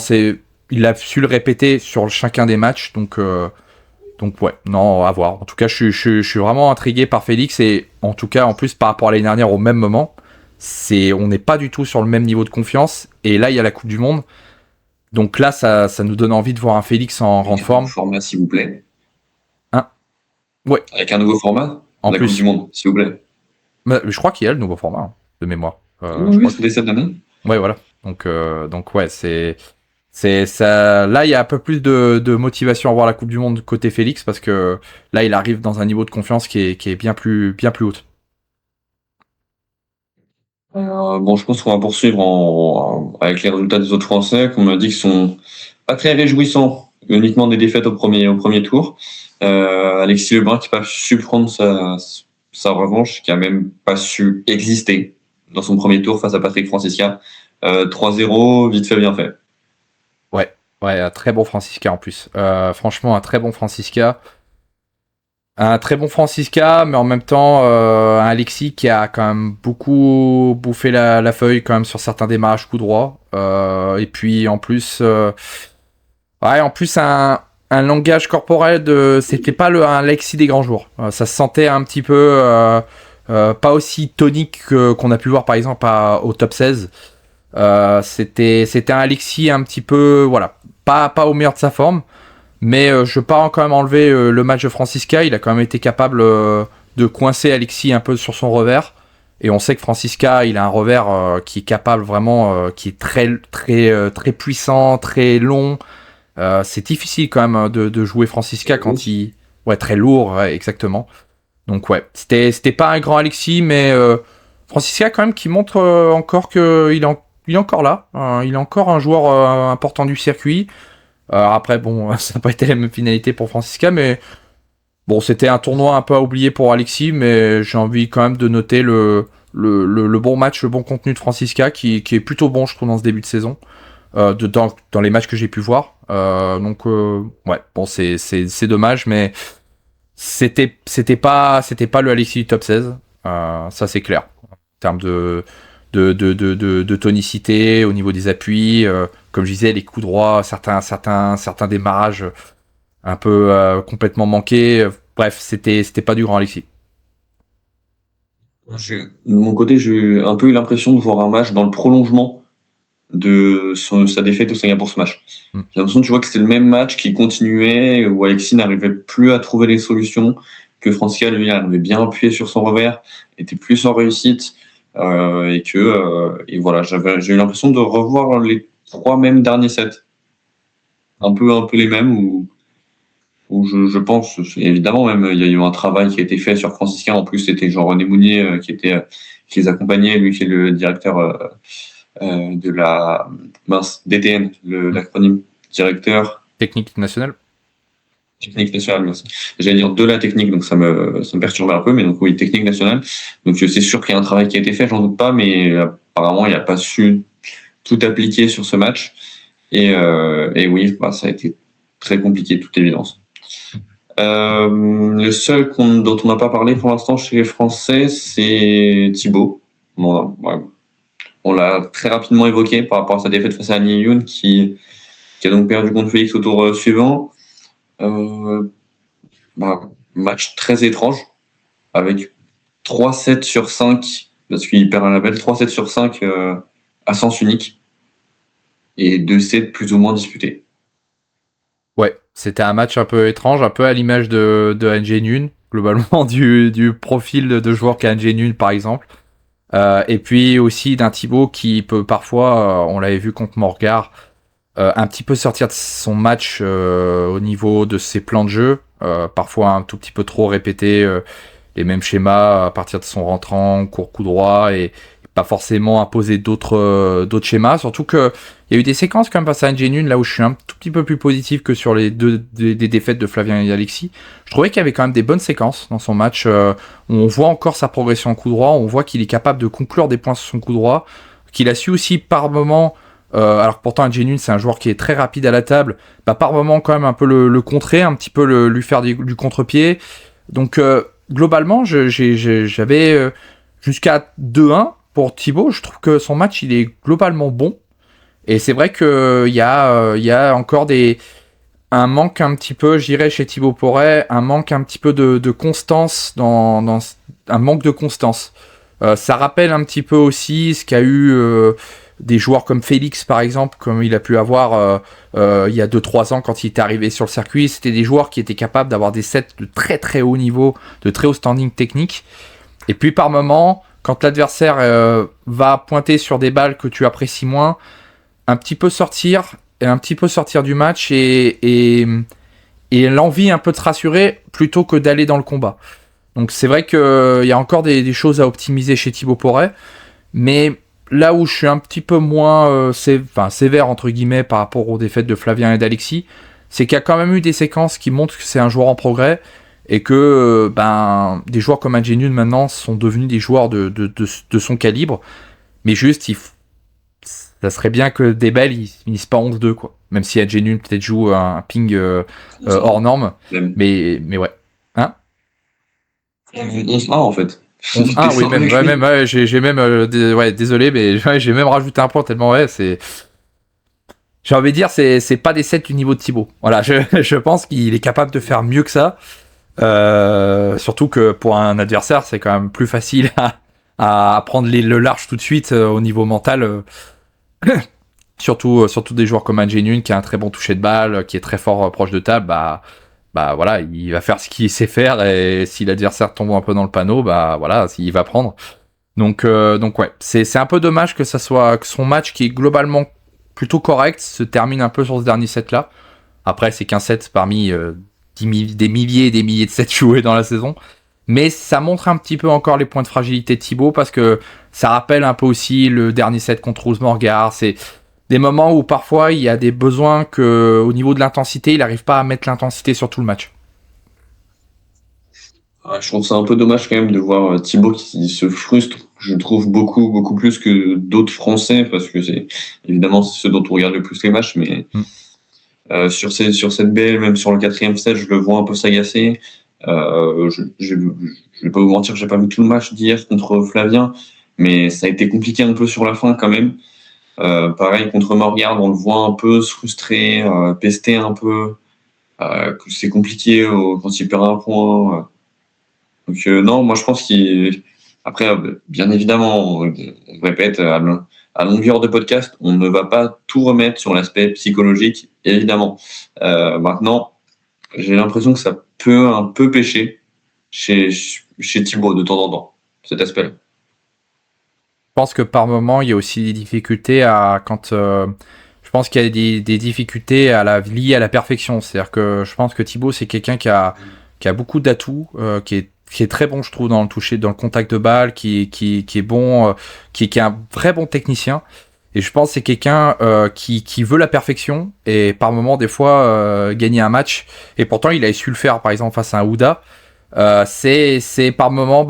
il a su le répéter sur chacun des matchs, donc ouais, non, à voir. En tout cas, je suis vraiment intrigué par Félix, et en tout cas, en plus, par rapport à l'année dernière au même moment, on n'est pas du tout sur le même niveau de confiance, et là, il y a la Coupe du Monde. Donc là, ça nous donne envie de voir un Félix en grande forme. Format, s'il vous plaît. Ouais. Avec un nouveau format en la plus. Coupe du Monde, s'il vous plaît. Je crois qu'il y a le nouveau format, de mémoire. Oui, c'était cette année. Ouais, voilà. Donc ouais, c'est ça. Là, il y a un peu plus de motivation à voir la Coupe du Monde côté Félix, parce que là, il arrive dans un niveau de confiance qui est bien plus haute. Je pense qu'on va poursuivre avec les résultats des autres Français, qu'on m'a dit, qui sont pas très réjouissants, uniquement des défaites au premier tour. Alexis Lebrun qui n'a pas su prendre sa revanche, qui a même pas su exister dans son premier tour face à Patrick Francisca. 3-0, vite fait, bien fait. Ouais, un très bon Francisca en plus. Franchement, un très bon Francisca. Un très bon Francisca, mais en même temps, un Alexis qui a quand même beaucoup bouffé la feuille quand même sur certains démarrages coup droit. Et puis en plus, un un langage corporel c'était pas un Alexis des grands jours. Ça se sentait un petit peu pas aussi tonique qu'on a pu voir par exemple au top 16. C'était un Alexis un petit peu, voilà, pas au meilleur de sa forme, mais je veux pas quand même enlever le match de Francisca. Il a quand même été capable de coincer Alexis un peu sur son revers. Et on sait que Francisca, il a un revers qui est capable vraiment, qui est très puissant, très long. C'est difficile quand même de jouer Francisca quand il... Ouais, très lourd, ouais, exactement. Donc ouais, c'était pas un grand Alexis, mais Francisca quand même qui montre encore qu'il il est encore là. Il est encore un joueur important du circuit. Après, bon, ça n'a pas été la même finalité pour Francisca, mais bon, c'était un tournoi un peu à oublier pour Alexis, mais j'ai envie quand même de noter le bon match, le bon contenu de Francisca, qui est plutôt bon, je trouve, dans ce début de saison, dans les matchs que j'ai pu voir. Ouais, bon, c'est dommage, mais c'était pas le Alexis du top 16, ça c'est clair. En termes de tonicité, au niveau des appuis, comme je disais, les coups droits, certains démarrages un peu complètement manqués. Bref, c'était pas du grand Alexis. De mon côté, j'ai un peu eu l'impression de voir un match dans le prolongement de sa défaite au Singapour Smash. J'ai l'impression, tu vois, que c'était le même match qui continuait, où Alexis n'arrivait plus à trouver les solutions, que Francisca, lui, arrivait bien appuyé sur son revers, était plus en réussite, et voilà, j'ai eu l'impression de revoir les 3 mêmes derniers sets. Un peu les mêmes, où je pense, évidemment, même, il y a eu un travail qui a été fait sur Francisca. En plus, c'était Jean-René Mounier qui les accompagnait, lui qui est le directeur de la DTN, l'acronyme directeur Technique nationale. Technique nationale, merci. J'allais dire de la technique, donc ça me perturbait un peu, mais donc oui, technique nationale. Donc c'est sûr qu'il y a un travail qui a été fait, j'en doute pas, mais apparemment il n'a pas su tout appliquer sur ce match. Et oui, ça a été très compliqué, de toute évidence. Le seul dont on n'a pas parlé pour l'instant chez les Français, c'est Thibaut. Bon, ouais. On l'a très rapidement évoqué par rapport à sa défaite face à Annie Yoon, qui a donc perdu contre Félix au tour suivant. Match très étrange, avec 3-7 sur 5, parce qu'il perd un label, 3-7 sur 5 à sens unique, et 2-7 plus ou moins disputés. Ouais, c'était un match un peu étrange, un peu à l'image de Han Jae-Yoon, globalement du profil de joueur qu'a Han Jae-Yoon par exemple. Et puis aussi d'un Thibaut qui peut parfois, on l'avait vu contre Morgar, un petit peu sortir de son match au niveau de ses plans de jeu, parfois un tout petit peu trop répéter les mêmes schémas à partir de son rentrant, court coup droit, et pas forcément imposer d'autres schémas, surtout que il y a eu des séquences quand même face à Han Jae-Yoon, là où je suis un tout petit peu plus positif que sur les des défaites de Flavien et Alexis. Je trouvais qu'il y avait quand même des bonnes séquences dans son match, où on voit encore sa progression en coup droit, on voit qu'il est capable de conclure des points sur son coup droit, qu'il a su aussi par moment, alors que pourtant Han Jae-Yoon c'est un joueur qui est très rapide à la table, par moment quand même un peu le contrer, un petit peu lui faire du contre-pied. Donc globalement, j'avais jusqu'à 2-1 pour Thibaut. Je trouve que son match il est globalement bon. Et c'est vrai qu'il y a encore un manque un petit peu, je dirais, chez Thibaut Porret, un manque un petit peu de constance, un manque de constance. Ça rappelle un petit peu aussi ce qu'a eu des joueurs comme Félix, par exemple, comme il a pu avoir il y a 2-3 ans quand il était arrivé sur le circuit. C'était des joueurs qui étaient capables d'avoir des sets de très très haut niveau, de très haut standing technique. Et puis par moment, quand l'adversaire va pointer sur des balles que tu apprécies moins, un petit peu sortir du match et l'envie un peu de se rassurer plutôt que d'aller dans le combat. Donc c'est vrai qu'il y a encore des choses à optimiser chez Thibaut Porret, mais là où je suis un petit peu moins sévère entre guillemets par rapport aux défaites de Flavien et d'Alexis, c'est qu'il y a quand même eu des séquences qui montrent que c'est un joueur en progrès et que des joueurs comme Han Jae-Yoon maintenant sont devenus des joueurs de son calibre, mais juste ça serait bien que des belles ils finissent pas 11-2 quoi. Même si Han Jae-Yoon peut-être joue un ping hors norme, mais ouais. Hein 11-1 en fait. 11-1 oui, j'ai même désolé mais j'ai même rajouté un point tellement ouais, j'ai envie de dire, c'est pas des sets du niveau de Thibaut. Voilà, je pense qu'il est capable de faire mieux que ça. Surtout que pour un adversaire, c'est quand même plus facile à prendre le large tout de suite au niveau mental. Surtout des joueurs comme un Genuine qui a un très bon toucher de balle, qui est très fort proche de table, bah voilà, il va faire ce qu'il sait faire, et si l'adversaire tombe un peu dans le panneau, bah voilà, il va prendre. Donc ouais, c'est un peu dommage que son match qui est globalement plutôt correct se termine un peu sur ce dernier set là. Après, c'est qu'un set parmi des milliers et des milliers de sets joués dans la saison. Mais ça montre un petit peu encore les points de fragilité de Thibaut, parce que ça rappelle un peu aussi le dernier set contre Rosemorgar. C'est des moments où parfois il y a des besoins que, au niveau de l'intensité, il n'arrive pas à mettre l'intensité sur tout le match. Je trouve ça un peu dommage quand même de voir Thibaut qui se frustre, je trouve beaucoup plus que d'autres Français, parce que c'est évidemment ceux dont on regarde le plus les matchs, mais sur cette BL, même sur le 4e set, je le vois un peu s'agacer. Je vais pas vous mentir, j'ai pas vu tout le match d'hier contre Flavien, mais ça a été compliqué un peu sur la fin quand même. Pareil contre Morgard, on le voit un peu se frustrer, pester un peu, que c'est compliqué quand il perd un point. Donc non, moi je pense après, bien évidemment, on répète à longueur de podcast, on ne va pas tout remettre sur l'aspect psychologique, évidemment. Maintenant, j'ai l'impression que ça peut un peu pêcher chez Thibaut de temps en temps, cet aspect-là. Je pense que par moment, il y a aussi des difficultés je pense qu'il y a des difficultés liées à la perfection. C'est-à-dire que je pense que Thibaut, c'est quelqu'un qui a beaucoup d'atouts, qui est très bon, je trouve, dans le toucher, dans le contact de balle, qui est bon, qui est un vrai bon technicien. Et je pense que c'est quelqu'un qui veut la perfection, et par moment, des fois, gagner un match. Et pourtant, il a su le faire, par exemple, face à un Ouda. C'est par moment,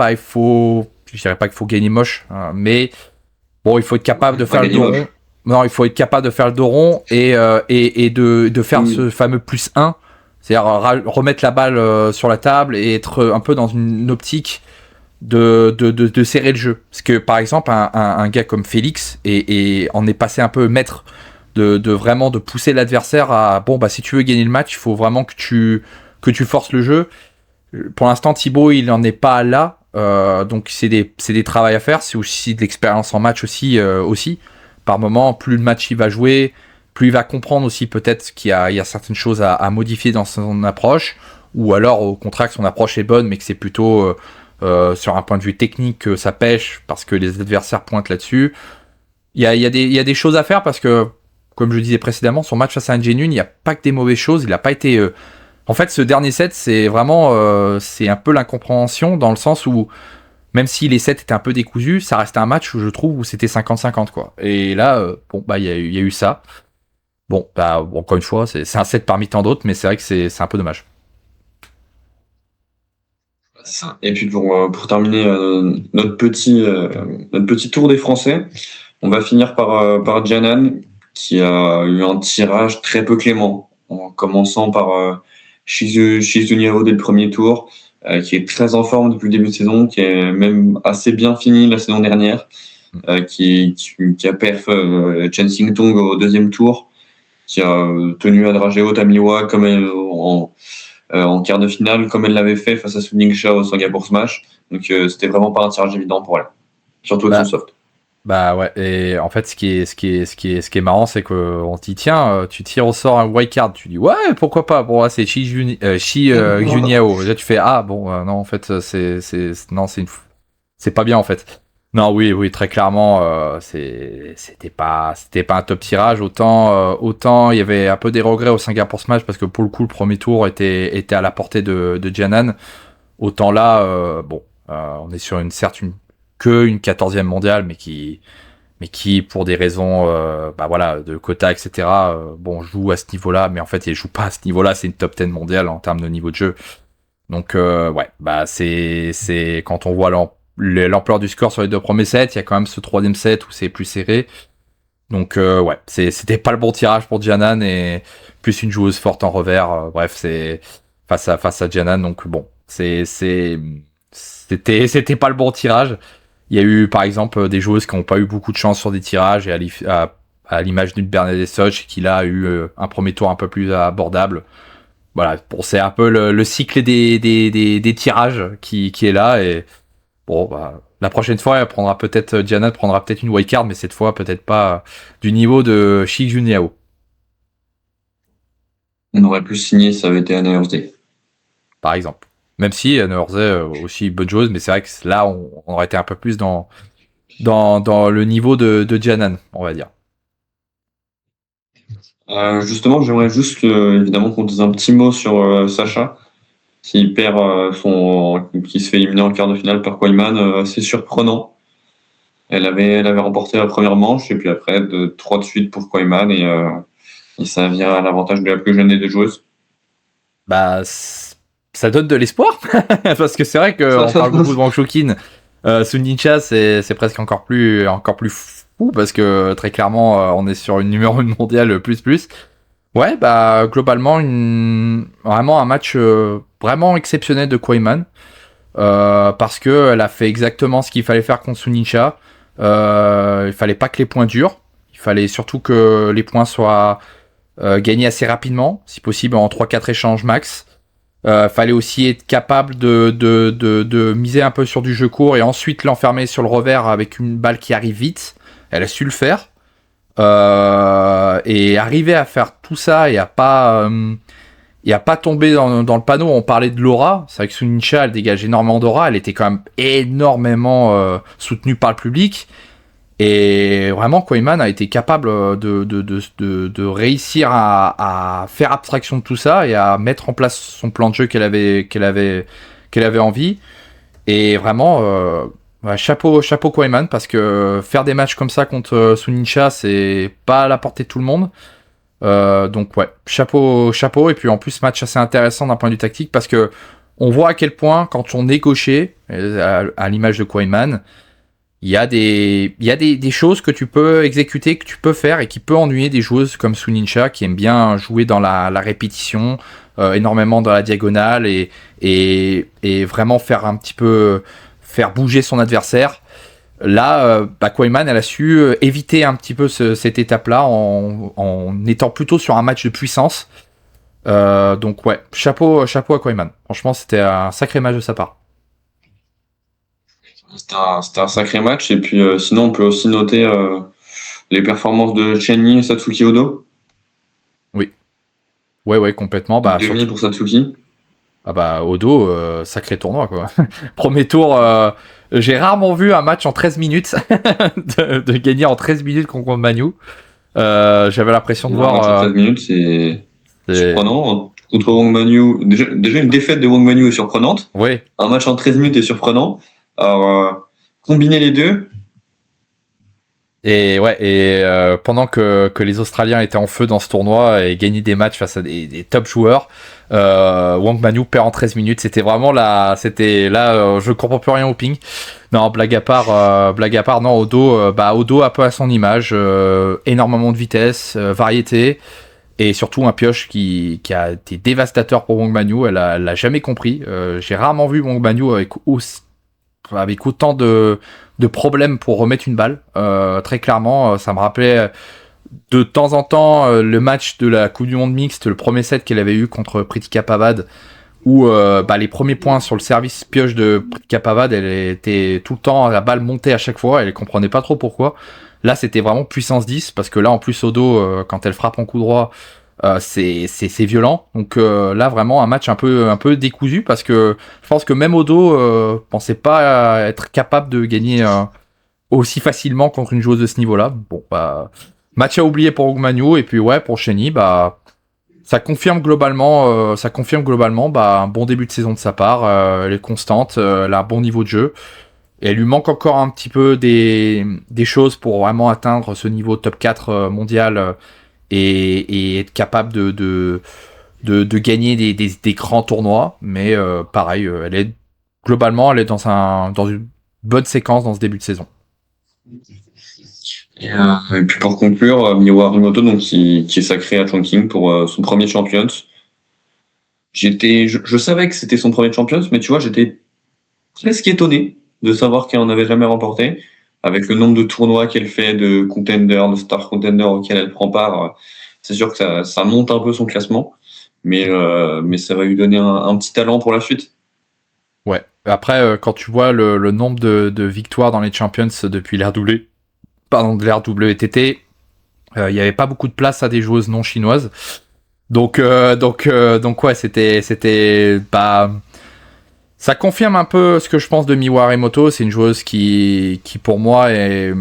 je dirais pas qu'il faut gagner moche, hein, mais bon, il faut être capable de faire le dos rond. Non, il faut être capable de faire le dos rond et de faire ce fameux +1. C'est-à-dire remettre la balle sur la table et être un peu dans une optique de serrer le jeu. Parce que par exemple, un gars comme Félix en est passé un peu maître de vraiment de pousser l'adversaire à si tu veux gagner le match, il faut vraiment que tu forces le jeu. Pour l'instant, Thibaut, il n'en est pas là. Donc c'est des travails à faire. C'est aussi de l'expérience en match aussi. Par moment, plus le match il va jouer, plus il va comprendre aussi peut-être qu'il y a certaines choses à modifier dans son approche, ou alors au contraire que son approche est bonne mais que c'est plutôt sur un point de vue technique que ça pêche parce que les adversaires pointent là-dessus. Il y a des choses à faire, parce que, comme je disais précédemment, son match face à Genuine, il n'y a pas que des mauvaises choses. Il n'a pas été... En fait, ce dernier set, c'est vraiment... c'est un peu l'incompréhension, dans le sens où, même si les sets étaient un peu décousus, ça restait un match où je trouve où c'était 50-50, quoi. Et là, il y a eu ça. Encore une fois, c'est un set parmi tant d'autres, mais c'est vrai que c'est un peu dommage. Et puis pour terminer notre petit tour des Français, on va finir par Janan, qui a eu un tirage très peu clément, en commençant par Shizu Niao dès le premier tour, qui est très en forme depuis le début de saison, qui est même assez bien fini la saison dernière, qui a perf Chen Xingtong au deuxième tour, qui a tenu à Drageo Tamiwa comme en quart de finale, comme elle l'avait fait face à Su Ningxia au Singapour Smash. Donc c'était vraiment pas un tirage évident pour elle, surtout avec son soft. Ouais, et en fait ce qui est marrant, c'est qu'on te dit tiens, tu tires au sort un wild card, tu dis ouais, pourquoi pas. Bon là c'est Juniao. Là tu fais non, en fait c'est pas bien en fait. Non, oui, très clairement, c'était pas un top tirage. Autant il y avait un peu des regrets au Singapour Smash, parce que pour le coup le premier tour était à la portée de Janan. Autant là, on est sur une 14e mondiale, mais qui pour des raisons de quota, etc. Joue à ce niveau-là, mais en fait il joue pas à ce niveau-là. C'est une top 10 mondiale en termes de niveau de jeu. Donc c'est quand on voit l'ampleur du score sur les deux premiers sets, il y a quand même ce troisième set où c'est plus serré. Donc c'était pas le bon tirage pour Janan, et plus une joueuse forte en revers. C'est face à Janan, donc c'était pas le bon tirage. Il y a eu par exemple des joueuses qui n'ont pas eu beaucoup de chance sur des tirages, et à l'image d'une Bernadette Soch, qu'il a eu un premier tour un peu plus abordable. Voilà, bon, c'est un peu le cycle des tirages qui est là. Et bon, bah, la prochaine fois, Diana prendra peut-être une wildcard, mais cette fois, peut-être pas du niveau de Shi Juniao. On aurait pu signer, ça avait été Anna Thursday. Par exemple. Même si Anna Thursday aussi bonne chose, mais c'est vrai que là, on aurait été un peu plus dans le niveau de Jianan, on va dire. Justement, j'aimerais juste évidemment qu'on dise un petit mot sur Sacha, qui qui se fait éliminer en quart de finale par Kooiman. C'est surprenant. Elle avait remporté la première manche, et puis après, 3 de suite pour Kooiman, et ça vient à l'avantage de la plus jeune des deux joueuses. Bah, ça donne de l'espoir, parce que c'est vrai qu'on parle beaucoup de Wang Choukin. Sun Ying-cha, c'est presque encore plus fou, parce que très clairement, on est sur une numéro 1 mondiale plus. Ouais, bah, globalement, vraiment un match vraiment exceptionnel de Kooiman, parce qu'elle a fait exactement ce qu'il fallait faire contre Sun Ying-cha. Il fallait pas que les points durent, il fallait surtout que les points soient gagnés assez rapidement, si possible en 3-4 échanges max. Fallait aussi être capable de miser un peu sur du jeu court et ensuite l'enfermer sur le revers avec une balle qui arrive vite. Elle a su le faire. Et arriver à faire tout ça et à pas tomber dans le panneau. On parlait de l'aura. C'est vrai que Sun Ying-cha, elle dégage énormément d'aura. Elle était quand même énormément soutenue par le public. Et vraiment, Kooiman a été capable de réussir à faire abstraction de tout ça et à mettre en place son plan de jeu qu'elle avait envie. Et vraiment, chapeau Kooiman, parce que faire des matchs comme ça contre Sun Ying-cha, c'est pas à la portée de tout le monde. Donc ouais, chapeau. Et puis en plus, match assez intéressant d'un point de vue tactique, parce que on voit à quel point, quand on est gaucher, à l'image de Kooiman, il y a des choses que tu peux exécuter, que tu peux faire, et qui peut ennuyer des joueuses comme Sun Ying-cha, qui aiment bien jouer dans la répétition, énormément dans la diagonale, et vraiment faire bouger son adversaire. Là, Kooiman, elle a su éviter un petit peu cette étape-là en étant plutôt sur un match de puissance. Donc ouais, chapeau à Kooiman. Franchement, c'était un sacré match de sa part. C'était un sacré match. Et puis sinon, on peut aussi noter les performances de Chen Yi et Satsuki Odo. Oui. Ouais, complètement. Demi surtout pour Satsuki. Ah bah, Odo, sacré tournoi, quoi. Premier tour, j'ai rarement vu un match en 13 minutes, de gagner en 13 minutes contre Wang Manyu. J'avais l'impression de voir... Un match en 13 minutes, c'est surprenant. Contre Wang Manyu, déjà une défaite de Wang Manyu est surprenante. Oui. Un match en 13 minutes est surprenant. Alors, combiner les deux. Et ouais, pendant que les Australiens étaient en feu dans ce tournoi et gagnaient des matchs face à des top joueurs, Wang Manyu perd en 13 minutes. C'était vraiment je comprends plus rien au ping. Non, blague à part, non, Odo un peu à son image, énormément de vitesse, variété, et surtout un pioche qui a été dévastateur pour Wang Manyu. Elle l'a jamais compris. J'ai rarement vu Wang Manyu avec autant de problèmes pour remettre une balle. Très clairement, ça me rappelait de temps en temps le match de la Coupe du Monde mixte, le premier set qu'elle avait eu contre Pritika Pavad, où les premiers points sur le service pioche de Pritika Pavad, elle était tout le temps, la balle montait à chaque fois, elle comprenait pas trop pourquoi. Là, c'était vraiment puissance 10, parce que là, en plus, Odo, quand elle frappe en coup droit, c'est violent. Donc là, vraiment, un match un peu décousu, parce que je pense que même Odo pensait pas être capable de gagner aussi facilement contre une joueuse de ce niveau-là. Bon, match à oublier pour Wang Manyu. Et puis ouais, pour Chen Yi, ça confirme globalement un bon début de saison de sa part. Elle est constante, elle a un bon niveau de jeu. Et elle lui manque encore un petit peu des choses pour vraiment atteindre ce niveau top 4 mondial, et être capable de gagner des grands tournois. Mais pareil, elle est dans une bonne séquence dans ce début de saison. Et puis pour conclure, Miwa Harimoto, donc, qui est sacré à Chongqing pour son premier Champions. Je savais que c'était son premier Champions, mais tu vois, j'étais presque étonné de savoir qu'elle en avait jamais remporté. avec le nombre de tournois qu'elle fait, de contenders, de star contenders auxquels elle prend part, c'est sûr que ça monte un peu son classement, mais ça va lui donner un petit talent pour la suite. Ouais. Après, quand tu vois le nombre de victoires dans les Champions depuis l'ère de l'ère WTT, il n'y avait pas beaucoup de place à des joueuses non chinoises. Donc ouais, c'était bah, ça confirme un peu ce que je pense de Miwa Harimoto. C'est une joueuse qui pour moi est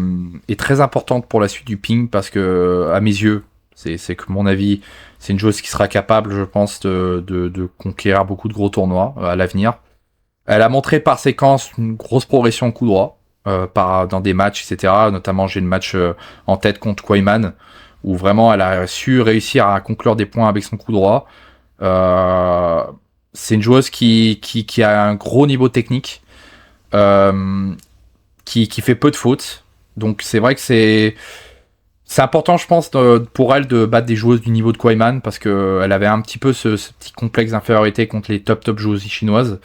très importante pour la suite du ping parce que à mes yeux, c'est que mon avis, c'est une joueuse qui sera capable, je pense, de conquérir beaucoup de gros tournois à l'avenir. Elle a montré par séquence une grosse progression au coup droit, dans des matchs, etc. Notamment, j'ai le match en tête contre Kwaiman, où vraiment elle a su réussir à conclure des points avec son coup droit. C'est une joueuse qui a un gros niveau technique, qui fait peu de fautes. Donc c'est vrai que c'est important, je pense, pour elle de battre des joueuses du niveau de Kwaiman, parce qu'elle avait un petit peu ce petit complexe d'infériorité contre les top joueuses chinoises.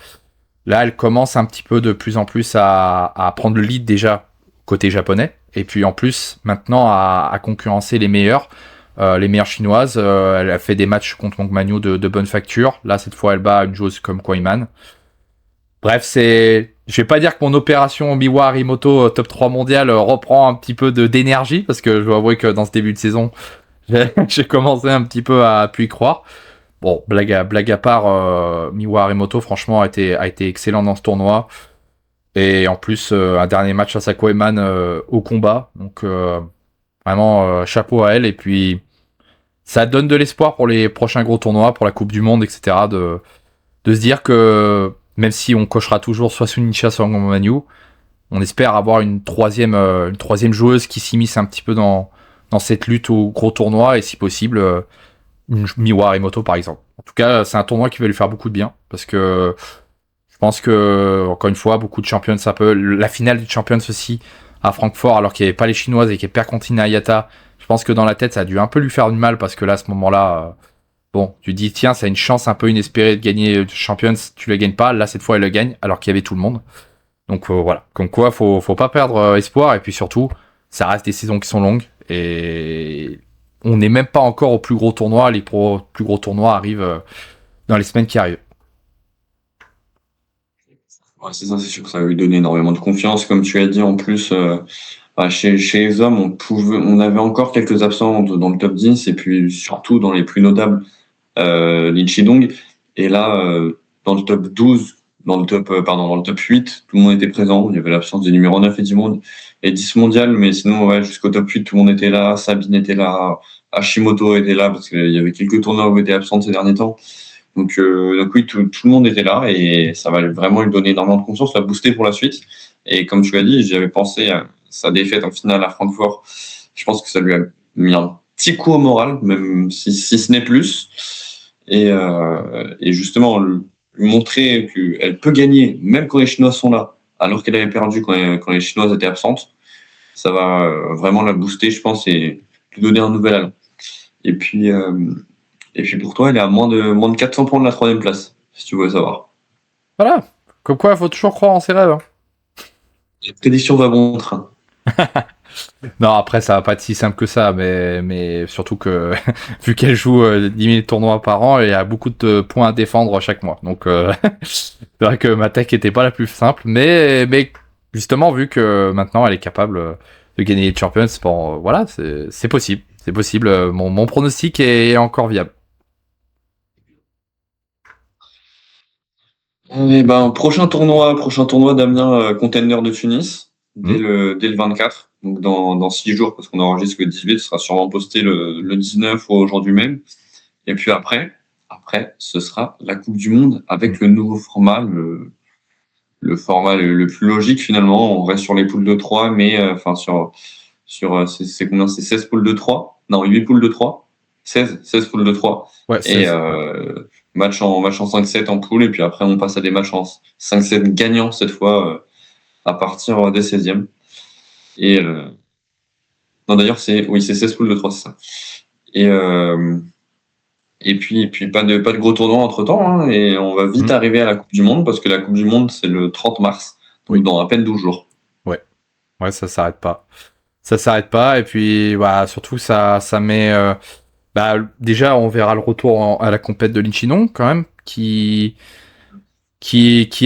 Là, elle commence un petit peu de plus en plus à prendre le lead déjà côté japonais. Et puis en plus, maintenant, à concurrencer les meilleures chinoises. Elle a fait des matchs contre Wang Manyu de bonne facture. Là, cette fois, elle bat une joueuse comme Kwaiman. Bref, je vais pas dire que mon opération Miwa Harimoto top 3 mondial reprend un petit peu d'énergie, parce que je dois avouer que dans ce début de saison, j'ai commencé un petit peu à plus y croire. Bon, blague à part, Miwa Harimoto, franchement, a été excellent dans ce tournoi. Et en plus, un dernier match à sa Kwaiman au combat. Donc, vraiment, chapeau à elle. Et puis, ça donne de l'espoir pour les prochains gros tournois, pour la Coupe du Monde, etc. De se dire que, même si on cochera toujours soit Sunichat, soit Wang Manyu, on espère avoir une troisième joueuse qui s'immisce un petit peu dans cette lutte au gros tournoi. Et si possible, Miwa Harimoto par exemple. En tout cas, c'est un tournoi qui va lui faire beaucoup de bien, parce que je pense que, encore une fois, beaucoup de Champions, la finale du Champions aussi à Francfort, alors qu'il n'y avait pas les Chinoises et qu'il y avait Percontina Ayata, je pense que dans la tête ça a dû un peu lui faire du mal, parce que là, à ce moment-là, bon, tu dis tiens, c'est une chance un peu inespérée de gagner le Champions, tu le gagnes pas, là cette fois elle le gagne alors qu'il y avait tout le monde. Donc voilà, comme quoi faut pas perdre espoir, et puis surtout, ça reste des saisons qui sont longues, et on n'est même pas encore au plus gros tournoi. Les plus gros tournois arrivent dans les semaines qui arrivent. Ouais, c'est ça, c'est sûr que ça va lui donner énormément de confiance. Comme tu as dit, en plus, chez les hommes, on avait encore quelques absents dans le top 10, et puis surtout dans les plus notables, Lin Chidong. Et là, dans le top 12, dans le top 8, tout le monde était présent. Il y avait l'absence des numéros 9 et 10 mondial, mais sinon, ouais, jusqu'au top 8, tout le monde était là. Sabine était là. Hashimoto était là, parce qu'il y avait quelques tournois où elle était absente ces derniers temps. Donc oui, tout le monde était là, et ça va vraiment lui donner énormément de confiance, la booster pour la suite. Et comme tu l'as dit, j'avais pensé à sa défaite en finale à Francfort. Je pense que ça lui a mis un petit coup au moral, même si ce n'est plus. Et justement, lui montrer qu'elle peut gagner, même quand les Chinoises sont là, alors qu'elle avait perdu quand les Chinoises étaient absentes. Ça va vraiment la booster, je pense, et lui donner un nouvel allant. Et puis pour toi, elle est à moins de 400 points de la 3e place, si tu veux savoir. Voilà, comme quoi il faut toujours croire en ses rêves. Les prédictions va bon train. Non, après ça va pas être si simple que ça, mais surtout que vu qu'elle joue 10 000 tournois par an, il y a beaucoup de points à défendre chaque mois. Donc c'est vrai que ma tech était pas la plus simple, mais justement, vu que maintenant elle est capable de gagner les Champions, bon, voilà, c'est possible. C'est possible. Mon pronostic est encore viable. Et ben, prochain tournoi Damien, Contender de Tunis, dès le 24, donc dans 6 jours, parce qu'on enregistre le 18, ce sera sûrement posté le 19 ou aujourd'hui même. Et puis après, ce sera la Coupe du Monde avec le nouveau format, le format le plus logique finalement. On reste sur les poules de 3, mais enfin c'est combien? C'est 16 poules de 3? Non, 8 poules de 3. 16 poules de 3. Ouais, et match en 5-7 en poule, et puis après on passe à des matchs en 5-7 gagnants cette fois, à partir des 16e. Et non, d'ailleurs c'est 16 poules de 3, c'est ça. Et puis pas de gros tournois entre temps, hein, et on va vite arriver à la Coupe du Monde, parce que la Coupe du Monde c'est le 30 mars, donc dans à peine 12 jours. Ouais. Ouais, ça s'arrête pas. Ça s'arrête pas. Et puis, bah, surtout, ça met. Bah, déjà, on verra le retour à la compète de Linchinong, quand même, qui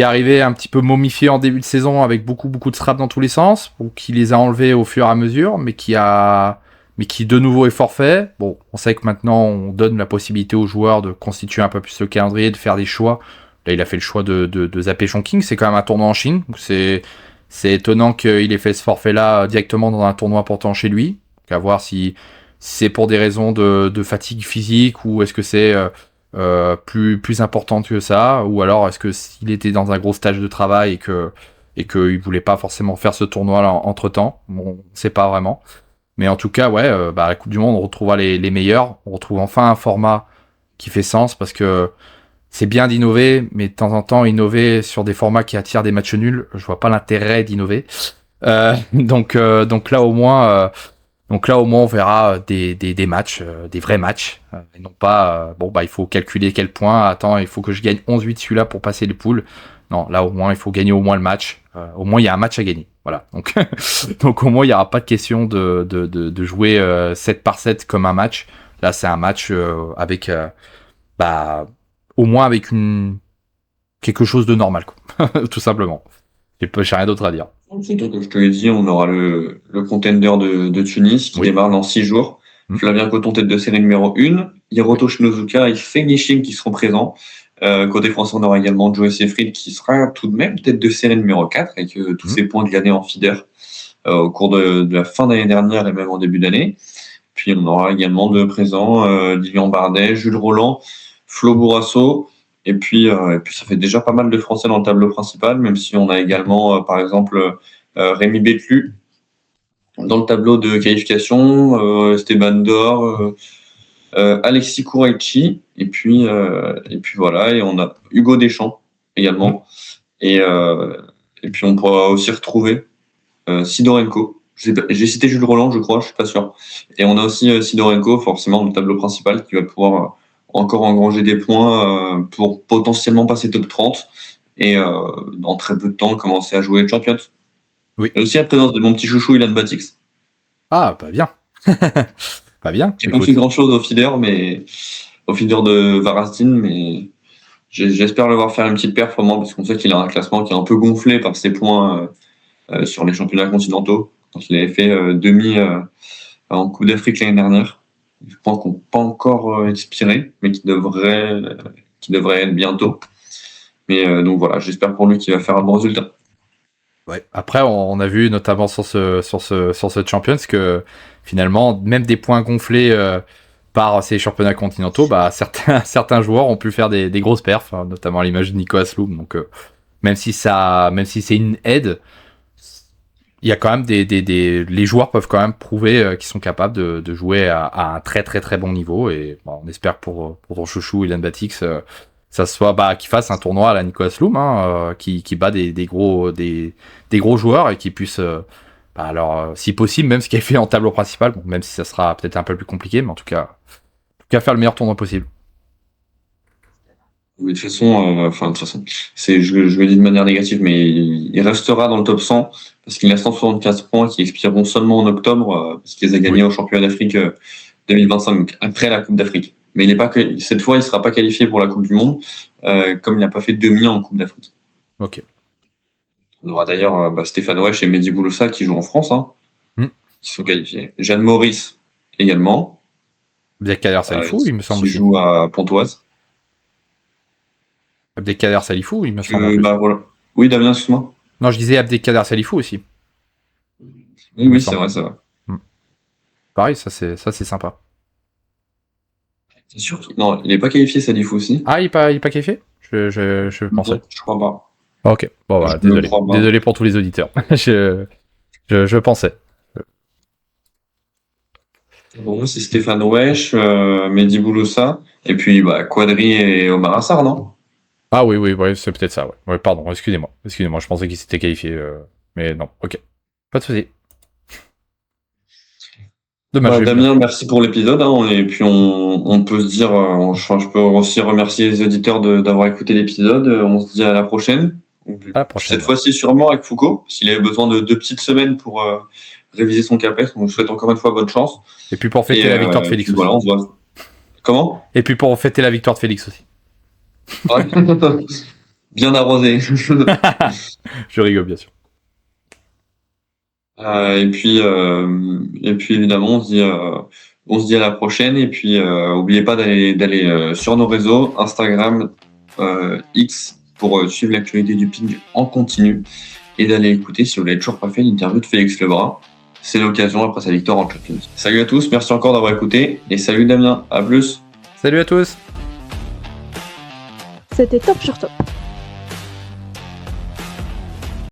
arrivait un petit peu momifié en début de saison avec beaucoup de scraps dans tous les sens, ou qui les a enlevés au fur et à mesure, mais qui de nouveau est forfait. Bon, on sait que maintenant on donne la possibilité aux joueurs de constituer un peu plus le calendrier, de faire des choix. Là, il a fait le choix de zapper Chongqing. C'est quand même un tournoi en Chine. C'est étonnant qu'il ait fait ce forfait-là directement dans un tournoi important chez lui. Donc à voir si c'est pour des raisons de fatigue physique ou est-ce que c'est plus importante que ça, ou alors est-ce que s'il était dans un gros stage de travail et qu'il voulait pas forcément faire ce tournoi là entre temps. Bon, on sait pas vraiment. Mais en tout cas, ouais, la Coupe du Monde, on retrouvera les meilleurs. On retrouve enfin un format qui fait sens parce que c'est bien d'innover, mais de temps en temps, innover sur des formats qui attirent des matchs nuls, je vois pas l'intérêt d'innover. Donc là au moins, on verra des matchs, des vrais matchs, et non pas il faut calculer quel point. Attends, il faut que je gagne 11-8 celui-là pour passer les poules. Non, là au moins il faut gagner au moins le match. Au moins il y a un match à gagner. Voilà. Donc donc au moins il y aura pas de question de jouer 7 par 7 comme un match. Là c'est un match avec au moins avec quelque chose de normal, quoi. Tout simplement. J'ai rien d'autre à dire. Comme je te l'ai dit, on aura le contender de Tunis qui démarre dans 6 jours. Flavien Coton, tête de série numéro 1. Hiroto Shinozuka et Feng Yixing qui seront présents. Côté français, on aura également Joe Seyfried qui sera tout de même tête de série numéro 4 avec tous ses points gagnés en feeder au cours de la fin d'année dernière et même en début d'année. Puis on aura également de présents Lilian Bardet, Jules Roland, Flo Bourrasso. Et puis ça fait déjà pas mal de Français dans le tableau principal, même si on a également, par exemple, Rémi Bétlu dans le tableau de qualification, Esteban Dor, Alexis Kouraichi, et puis voilà, et on a Hugo Deschamps également. Et puis on pourra aussi retrouver Sidorenko. J'ai cité Jules Roland, je crois, je suis pas sûr. Et on a aussi Sidorenko, forcément, dans le tableau principal, qui va pouvoir encore engranger des points pour potentiellement passer top 30 et dans très peu de temps commencer à jouer Champions. Oui. Et aussi la présence de mon petit chouchou Ilan Batix. Ah, pas bien. Pas bien. J'ai pas fait grand chose au feeder de Varastin, mais j'espère le voir faire une petite performance parce qu'on sait qu'il a un classement qui est un peu gonflé par ses points sur les championnats continentaux. Quand il avait fait demi en Coupe d'Afrique l'année dernière. Je pense qu'on n'a pas encore expiré, mais qui devrait être bientôt. Mais donc voilà, j'espère pour lui qu'il va faire un bon résultat. Ouais. Après, on a vu notamment sur ce Champions que finalement, même des points gonflés par ces championnats continentaux, certains joueurs ont pu faire des grosses perfs, hein, notamment à l'image de Nico Asloum. Donc même si c'est une aide, il y a quand même les joueurs peuvent quand même prouver qu'ils sont capables de jouer à un très très très bon niveau. Et on espère pour ton chouchou Ilan Batix ça soit qu'il fasse un tournoi à la Nico Asloum, hein, qui bat des gros joueurs et qui puisse si possible, même ce qu'il a fait en tableau principal, bon, même si ça sera peut-être un peu plus compliqué, mais en tout cas faire le meilleur tournoi possible. De toute façon, je le dis de manière négative, mais il restera dans le top 100 parce qu'il a 175 points qui expireront seulement en octobre parce qu'il les a gagnés au championnat d'Afrique 2025, donc après la Coupe d'Afrique. Mais cette fois, il ne sera pas qualifié pour la Coupe du Monde, comme il n'a pas fait demi en Coupe d'Afrique. Ok. On aura d'ailleurs Stéphane Wesh et Mehdi Bouloussa qui jouent en France, qui sont qualifiés. Jeanne Maurice également. Abdelkader Salifou, il me semble. Qui joue à Pontoise. Abdelkader Salifou, il me semble. Voilà. Oui, Damien, excuse-moi. Non, je disais Abdelkader Salifou aussi. Oui, c'est vrai. Pareil, ça c'est sympa. C'est sûr. Non, il n'est pas qualifié, Salifou aussi. Ah, il n'est pas qualifié ? Je pensais. Je crois pas. Ok. Bon, désolé pour tous les auditeurs. je pensais. Bon, moi, c'est Stéphane Wesh, Mehdi Bouloussa, et puis Quadri et Omar Assar, non ? Ah oui, c'est peut-être ça, ouais. Ouais, pardon, excusez-moi, je pensais qu'il s'était qualifié, mais non, ok. Pas de souci. Dommage. Damien, merci pour l'épisode, et puis on peut se dire, je peux aussi remercier les auditeurs d'avoir écouté l'épisode, on se dit à la prochaine, À la prochaine. Cette fois-ci, sûrement avec Foucault, s'il avait besoin de 2 petites semaines pour réviser son capes. On vous souhaite encore une fois bonne chance. Et puis pour fêter la victoire de Félix puis aussi. Voilà, on se voit. Comment? Et puis pour fêter la victoire de Félix aussi. Ouais. Bien arrosé. Je rigole, bien sûr. Et puis évidemment, on se dit à la prochaine. Et puis, n'oubliez pas d'aller sur nos réseaux, Instagram, X, pour suivre l'actualité du ping en continu. Et d'aller écouter, si vous l'avez toujours pas fait, l'interview de Félix Lebrun. C'est l'occasion après sa victoire en Champions. Salut à tous, merci encore d'avoir écouté. Et salut Damien, à plus. Salut à tous. C'était Top sur Top.